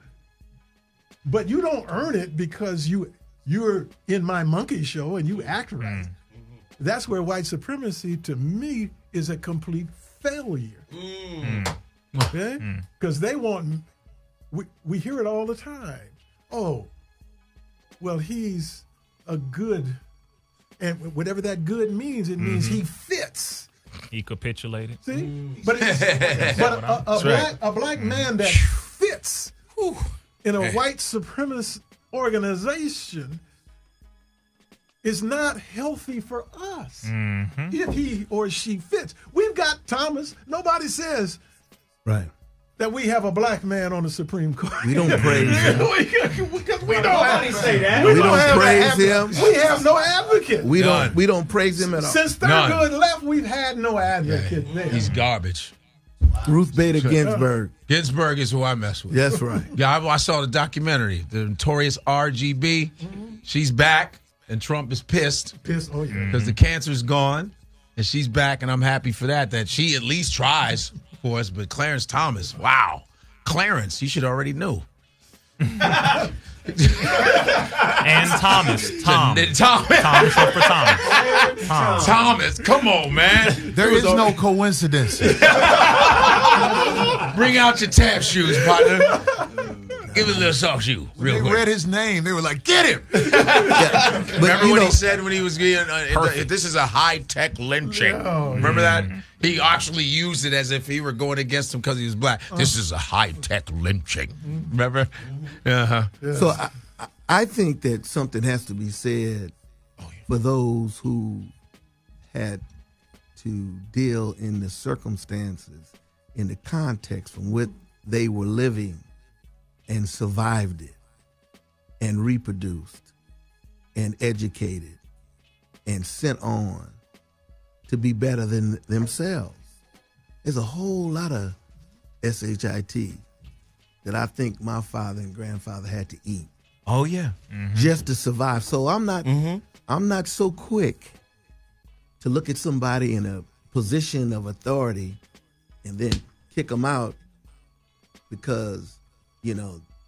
but you don't earn it because you're in my monkey show and you act right. That's where white supremacy, to me, is a complete failure. Okay? Because they want, we hear it all the time. Oh, well, he's a good, and whatever that good means, it means he fits. He capitulated. See? But a black man that fits in a white supremacist organization is not healthy for us if he or she fits. We've got Thomas. Nobody says that we have a black man on the Supreme Court. We don't praise him. Because we don't say that. We don't praise him. We have no advocate. We don't praise him at all. Since Thurgood left, we've had no advocate there. He's garbage. Ruth Bader Ginsburg. Ginsburg is who I mess with. That's right. Yeah, I saw the documentary, the notorious RGB. She's back, and Trump is pissed. Oh, yeah. Because the cancer's gone, and she's back, and I'm happy for that she at least tries for us. But Clarence Thomas, wow. Clarence, you should already know. And Thomas. Tom. Tom short for Thomas. Thomas, come on, man. There is no coincidence. Bring out your tap shoes, partner. Give it a little soft shoe, real quick. They read his name. They were like, get him. Remember what he said when he was getting, this is a high-tech lynching. Remember that? He actually used it as if he were going against him because he was black. This is a high-tech lynching. Remember? So I think that something has to be said for those who had to deal in the circumstances, in the context from which they were living, and survived it, and reproduced, and educated, and sent on to be better than themselves. There's a whole lot of SHIT that I think my father and grandfather had to eat. Oh yeah, just to survive. So I'm not so quick to look at somebody in a position of authority and then kick them out because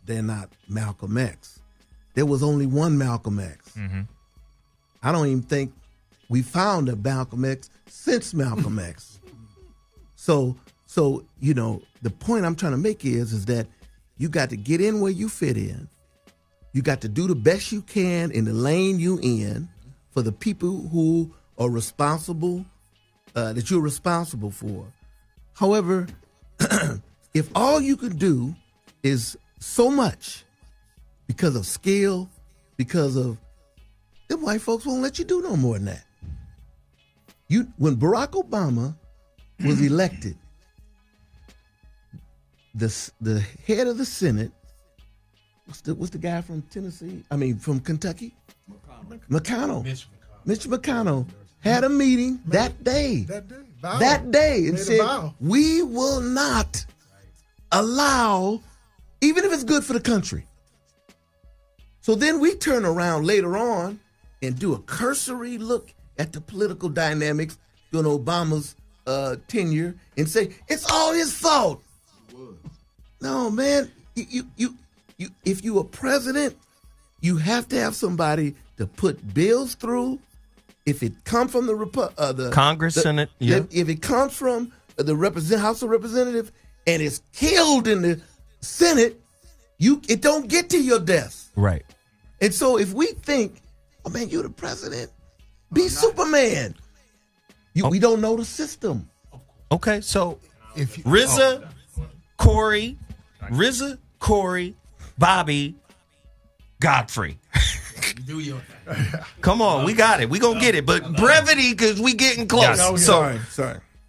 they're not Malcolm X. There was only one Malcolm X. I don't even think we found a Malcolm X since Malcolm X. So the point I'm trying to make is that you got to get in where you fit in. You got to do the best you can in the lane you in for the people who are responsible, that you're responsible for. However, if all you can do is so much because of skill, because of them white folks won't let you do no more than that. When Barack Obama was elected, the head of the Senate, what's the guy from Tennessee? I mean, from Kentucky? McConnell. Mitch McConnell had a meeting that day and said, we will not allow, even if it's good for the country. So then we turn around later on and do a cursory look at the political dynamics during Obama's tenure and say, it's all his fault. No, man, you if you a president, you have to have somebody to put bills through. If it comes from the Congress, Senate, if it comes from the House of Representatives and it's killed in the Senate, it don't get to your desk. Right. And so if we think, oh man, you're the president, be Superman. We don't know the system. Okay, so if Rizza, Corey, Bobby, Godfrey. Come on, we got it. We gonna get it, but brevity because we getting close. Yes. Sorry.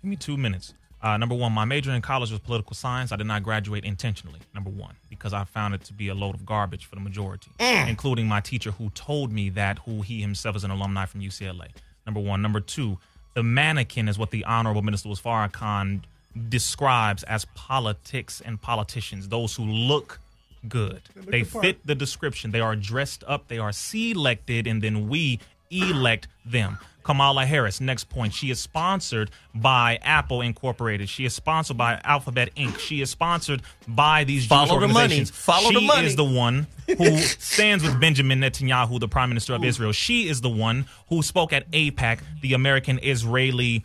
Give me 2 minutes. Number one, my major in college was political science. I did not graduate intentionally, number one, because I found it to be a load of garbage for the majority, including my teacher who told me that, who he himself is an alumni from UCLA. Number one. Number two, the mannequin is what the Honorable Minister Farrakhan describes as politics and politicians, those who look good. They fit the description. They are dressed up. They are selected, and then we elect them. Kamala Harris, next point. She is sponsored by Apple Incorporated. She is sponsored by Alphabet Inc. She is sponsored by these Jewish organizations. Follow the money. She is the one who stands with Benjamin Netanyahu, the Prime Minister of Israel. She is the one who spoke at AIPAC, the American-Israeli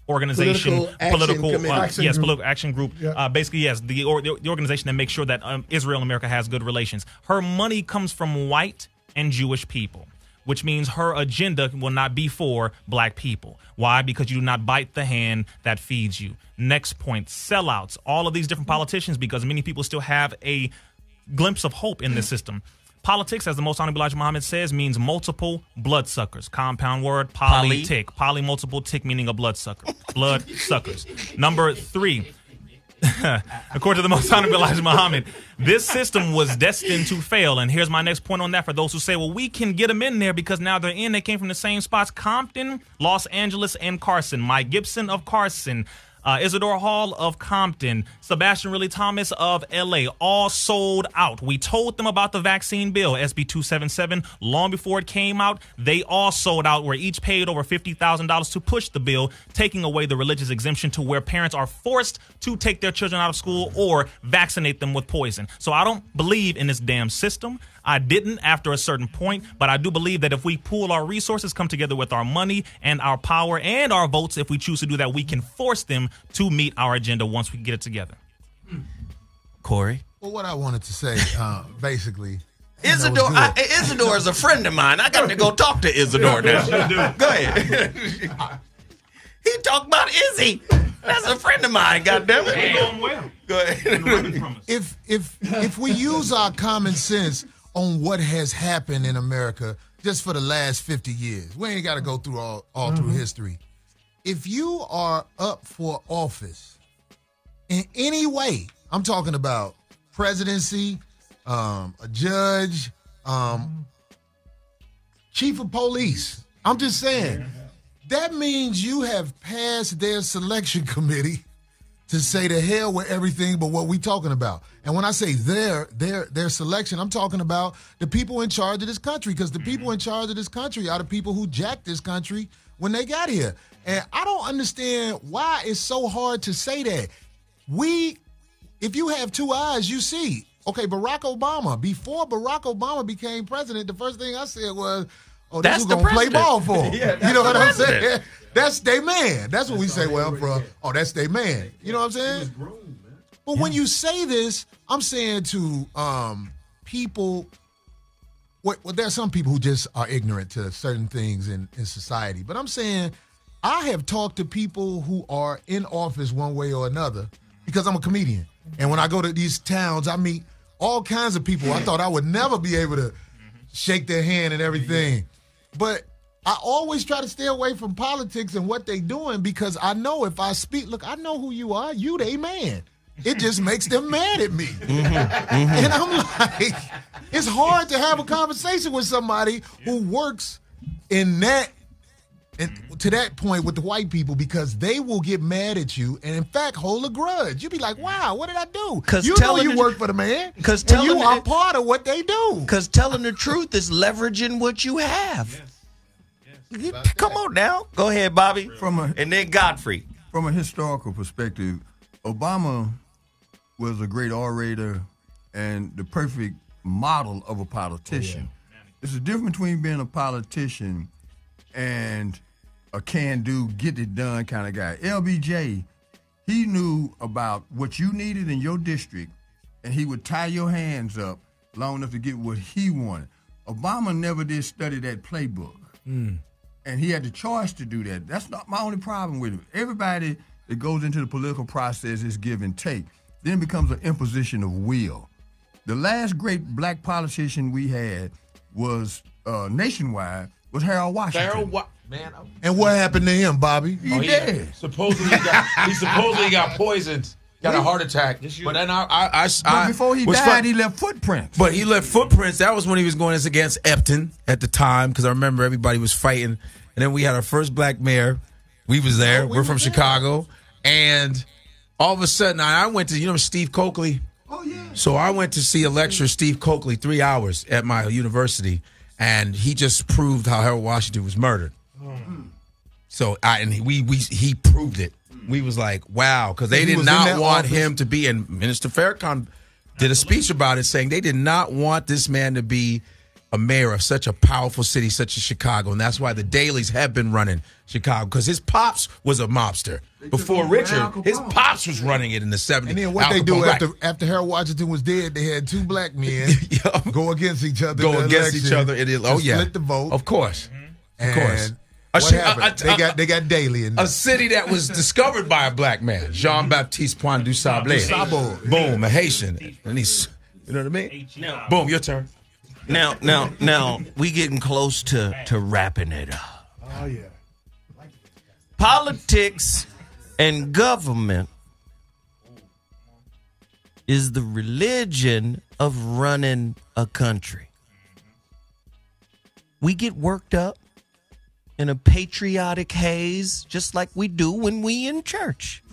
organization, political action group. Yeah. Basically, yes, the organization that makes sure that Israel and America has good relations. Her money comes from white and Jewish people, which means her agenda will not be for black people. Why? Because you do not bite the hand that feeds you. Next point, sellouts. All of these different politicians, because many people still have a glimpse of hope in this system. Politics, as the Most Honorable Elijah Muhammad says, means multiple bloodsuckers. Compound word, politic. Poly, multiple, tick meaning a bloodsucker. Bloodsuckers. Number 3. According to the Most Honorable Elijah Muhammad, this system was destined to fail. And here's my next point on that for those who say, well, we can get them in there because now they're in. They came from the same spots: Compton, Los Angeles, and Carson. Mike Gibson of Carson, Isidore Hall of Compton, Sebastian Riley Thomas of L.A., all sold out. We told them about the vaccine bill, SB 277, long before it came out. They all sold out, where each paid over $50,000 to push the bill, taking away the religious exemption to where parents are forced to take their children out of school or vaccinate them with poison. So I don't believe in this damn system. I didn't after a certain point, but I do believe that if we pool our resources, come together with our money and our power and our votes, if we choose to do that, we can force them to meet our agenda once we get it together. Corey? Well, what I wanted to say, basically... Isidore is a friend of mine. I got to go talk to Isidore now. Go ahead. He talked about Izzy. That's a friend of mine, goddammit. Go ahead. If we use our common sense on what has happened in America just for the last 50 years, we ain't got to go through all through history. If you are up for office in any way, I'm talking about presidency, a judge, chief of police, I'm just saying, that means you have passed their selection committee to say to hell with everything but what we talking about. And when I say their selection, I'm talking about the people in charge of this country, because the people in charge of this country are the people who jacked this country when they got here. And I don't understand why it's so hard to say that. If you have two eyes, you see. Okay, Barack Obama, before Barack Obama became president, the first thing I said was, oh, that's who gonna play ball for him. Yeah, you know what I'm saying? That's their man. That's what we say where I'm from. Oh, that's their man. You know what I'm saying? But when you say this, I'm saying to people, well, there's some people who just are ignorant to certain things in society. But I'm saying I have talked to people who are in office one way or another because I'm a comedian. And when I go to these towns, I meet all kinds of people. I thought I would never be able to shake their hand and everything. But I always try to stay away from politics and what they doing, because I know if I speak, look, I know who you are. You they man. It just makes them mad at me. And I'm like, it's hard to have a conversation with somebody who works in that, and to that point with the white people, because they will get mad at you and in fact hold a grudge. You'll be like, wow, what did I do? You know you work for the man, because you are part of what they do. Because telling the truth is leveraging what you have. Yes. Come on now. Go ahead, Bobby. And then Godfrey. From a historical perspective, Obama was a great orator and the perfect model of a politician. Oh, yeah. There's a difference between being a politician and a can-do, get-it-done kind of guy. LBJ, he knew about what you needed in your district, and he would tie your hands up long enough to get what he wanted. Obama never did study that playbook, and he had the choice to do that. That's not my only problem with it. Everybody that goes into the political process is give and take. Then it becomes an imposition of will. The last great black politician we had was nationwide was Harold Washington. And what happened to him, Bobby? He did. Supposedly got poisoned, got a heart attack. But then but before he died, he left footprints. But he left footprints. That was when he was going against Epton at the time, because I remember everybody was fighting. And then we had our first black mayor. We was there. We're from Chicago. And all of a sudden, I went to, you know, Steve Coakley? Oh, yeah. So I went to see a lecture of Steve Coakley 3 hours at my university, and he just proved how Harold Washington was murdered. So he proved it. We was like, wow, because they did not want him to be, and Minister Farrakhan did a speech about it saying they did not want this man to be a mayor of such a powerful city such as Chicago, and that's why the dailies have been running Chicago, because his pops was a mobster. Before Richard, his pops was running it in the 70s. And then what they do after Harold Washington was dead, they had two black men go against each other. Split the vote. Of course. And of course. What happened? They got Daly in there. A city that was discovered by a black man, Jean-Baptiste Point du Sablé. Boom, a Haitian. And he's, you know what I mean? Boom, your turn. Now, we getting close to wrapping it up. Oh, yeah. Politics and government is the religion of running a country. We get worked up in a patriotic haze just like we do when we in church.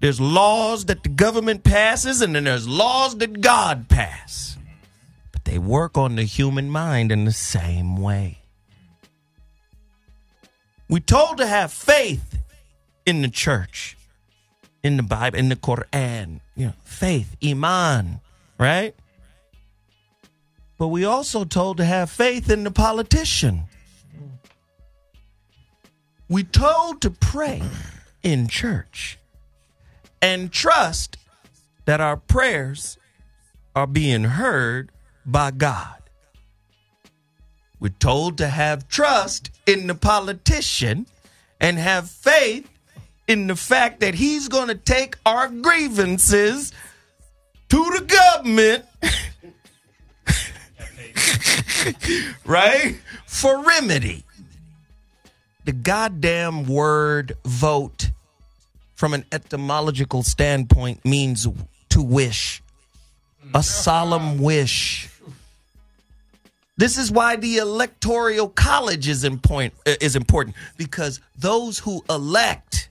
There's laws that the government passes, and then there's laws that God passes. But they work on the human mind in the same way. We're told to have faith in the church, in the Bible, in the Quran. You know, faith, iman, right? But we also told to have faith in the politician. We told to pray in church and trust that our prayers are being heard by God. We're told to have trust in the politician and have faith in the fact that he's going to take our grievances to the government, right, for remedy. The goddamn word vote, from an etymological standpoint, means to wish, a solemn wish. This is why the electoral college is important, because those who elect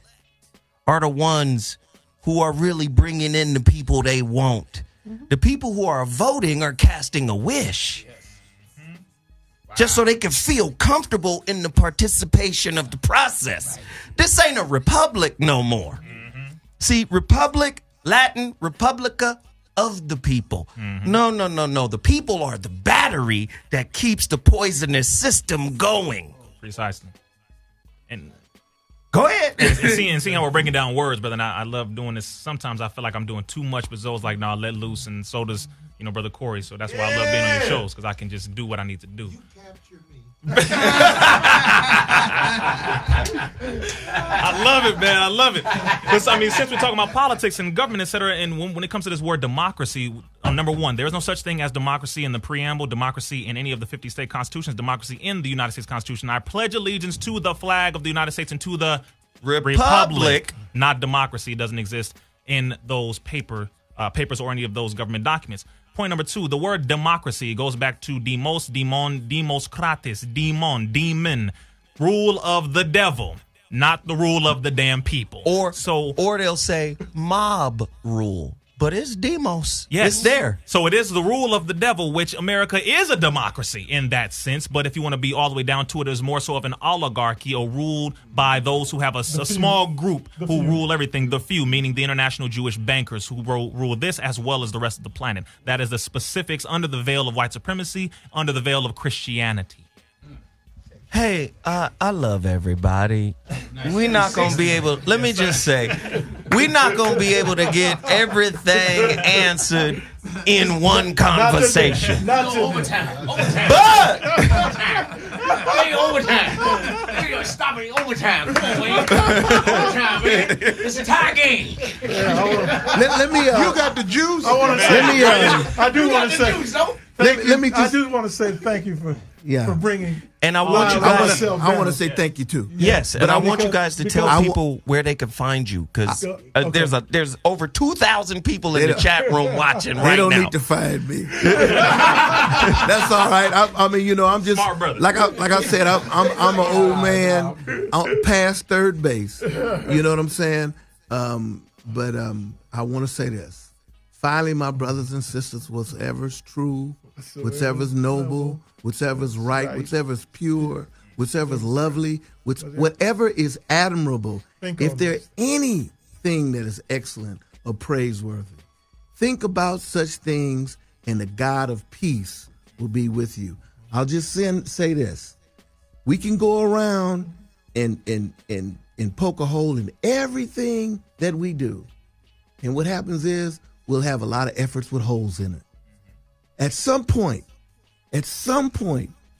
are the ones who are really bringing in the people they want. The people who are voting are casting a wish. Just so they can feel comfortable in the participation of the process. This ain't a republic no more. See, republic, Latin, republica, of the people. No. The people are the battery that keeps the poisonous system going. Precisely. And go ahead. and seeing how we're breaking down words, brother, and I love doing this. Sometimes I feel like I'm doing too much, but Zoe's like, no, let loose, and so does, you know, Brother Corey. So that's why I love being on your shows, because I can just do what I need to do. You captured me. I love it, man. I love it. Because, I mean, since we're talking about politics and government, et cetera, and when it comes to this word democracy, number one, there is no such thing as democracy in the preamble, democracy in any of the 50 state constitutions, democracy in the United States Constitution. I pledge allegiance to the flag of the United States and to the Republic. Not democracy. It doesn't exist in those papers or any of those government documents. Point number two, the word democracy goes back to demos, kratis, demon, rule of the devil, not the rule of the damn people. Or they'll say mob rule, but it's demos. Yes. It's there. So it is the rule of the devil, which America is a democracy in that sense. But if you want to be all the way down to it, it's more so of an oligarchy, or ruled by those who have a small group who rule everything, the few, meaning the international Jewish bankers who rule this as well as the rest of the planet. That is the specifics under the veil of white supremacy, under the veil of Christianity. Hey, I love everybody. We're not going to be able, let me just say, we're not going to be able to get everything answered in one conversation. Not overtime. But overtime. You're going to stop it overtime. Come on, man. Overtime, man. It's a tie game. Let me. You got the juice. I want to say. Let me. I do want to say. let me I just. just want to say thank you for bringing. And I want you guys. I want to say thank you too. Yes, and I want you guys to tell people where they can find you because there's over 2,000 people in the chat room watching right now. They don't need to find me. That's all right. I mean, you know, I'm just like I said. I'm an old man. I'm past third base. You know what I'm saying? But I want to say this. Finally, my brothers and sisters, whatever's true, whatever's noble, whatever's right, whatever's pure, whatever's lovely, whatever is admirable, if there's anything that is excellent or praiseworthy, think about such things, and the God of peace will be with you. I'll just say this. We can go around and poke a hole in everything that we do. And what happens is we'll have a lot of efforts with holes in it. At some point,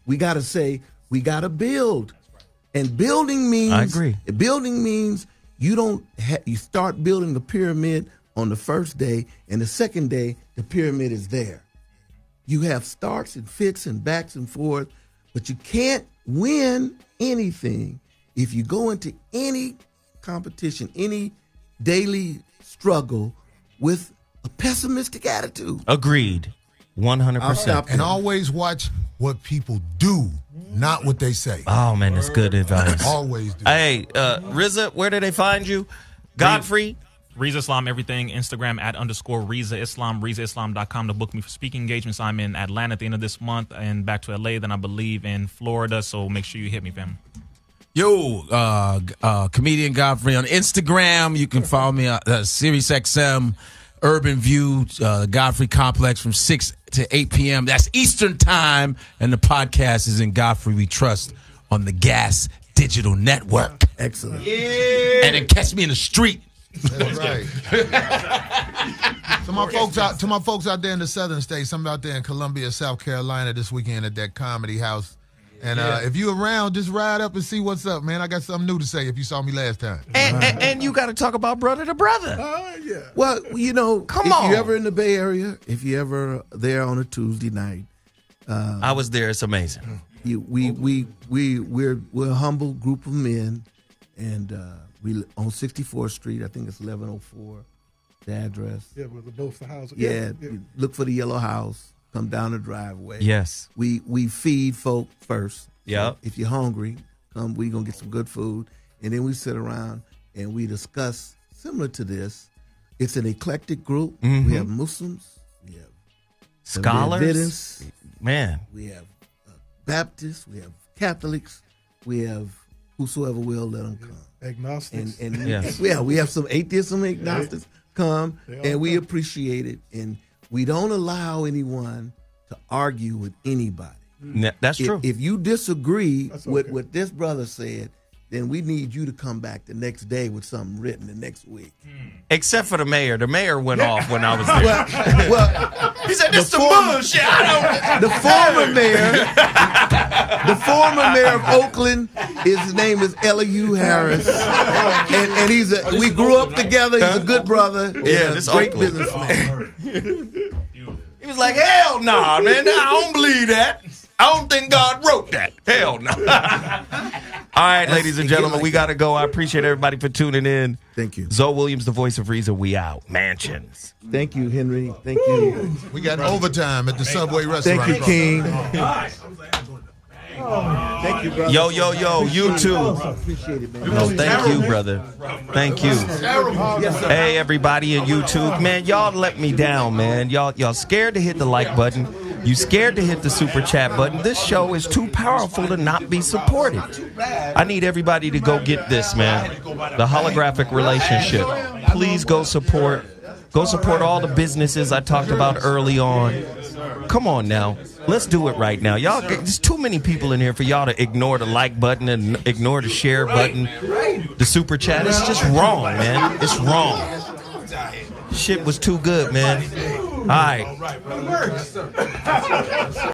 we got to say, we got to build. And building means, I agree. Building means you start building the pyramid on the first day, and the second day, the pyramid is there. You have starts and fits and backs and forth, but you can't win anything if you go into any competition, any daily struggle with a pessimistic attitude. Agreed. 100%. And always watch what people do, not what they say. Oh, man, that's good advice. Always do. Hey, Rizza, where do they find you? Godfrey? Rizza-Islam, everything. Instagram @_Rizza-Islam, Rizza-Islam.com to book me for speaking engagements. I'm in Atlanta at the end of this month and back to LA, then I believe in Florida. So make sure you hit me, fam. Yo, comedian Godfrey on Instagram. You can follow me on SiriusXM, Urban View, Godfrey Complex from 6 to 8 p.m. That's Eastern Time. And the podcast is in Godfrey We Trust on the Gas Digital Network. Excellent. Yeah. And then catch me in the street. That's right. To my folks out there in the southern states, I'm out there in Columbia, South Carolina this weekend at that comedy house. And if you around, just ride up and see what's up, man. I got something new to say if you saw me last time. And you got to talk about brother to brother. Yeah. Well, you know, if you're ever in the Bay Area, if you're ever there on a Tuesday night. I was there. It's amazing. We're a humble group of men, and we on 64th Street. I think it's 1104, the address. Yeah, with both the houses. Yeah, look for the yellow house. Come down the driveway. Yes. We feed folk first. Yeah. So if you're hungry, come. We gonna get some good food, and then we sit around and we discuss similar to this. It's an eclectic group. Mm-hmm. We have Muslims. We have scholars. Adventists, man. We have Baptists. We have Catholics. We have whosoever will, let them come. Agnostics. And we have some atheists, some agnostics come, and we appreciate it. And we don't allow anyone to argue with anybody. That's true. If you disagree with what this brother said, then we need you to come back the next day with something written the next week. Except for the mayor. The mayor went off when I was there. Well, he said, this some bullshit. The former mayor of Oakland, his name is Elliott Harris. And we grew up together. He's a good brother. Yeah, this great Oakland. businessman. He was like, hell nah, man. I don't believe that. I don't think God wrote that. Hell no. All right, ladies and gentlemen, we got to go. I appreciate everybody for tuning in. Thank you. Zoe Williams, the voice of Rizza. We out. Mansions. Thank you, Henry. Thank you. We got overtime at the Subway restaurant. Thank you, King. Thank you, brother. Yo, you too. Appreciate it, man. No, thank you, brother. Thank you. Hey, everybody in YouTube. Man, y'all let me down, man. Y'all scared to hit the like button. You scared to hit the super chat button. This show is too powerful to not be supported. I need everybody to go get this, man. The holographic relationship. Please go support. Go support all the businesses I talked about early on. Come on now. Let's do it right now. Y'all, there's too many people in here for y'all to ignore the like button and ignore the share button, the super chat. It's just wrong, man. It's wrong. Shit was too good, man. All right.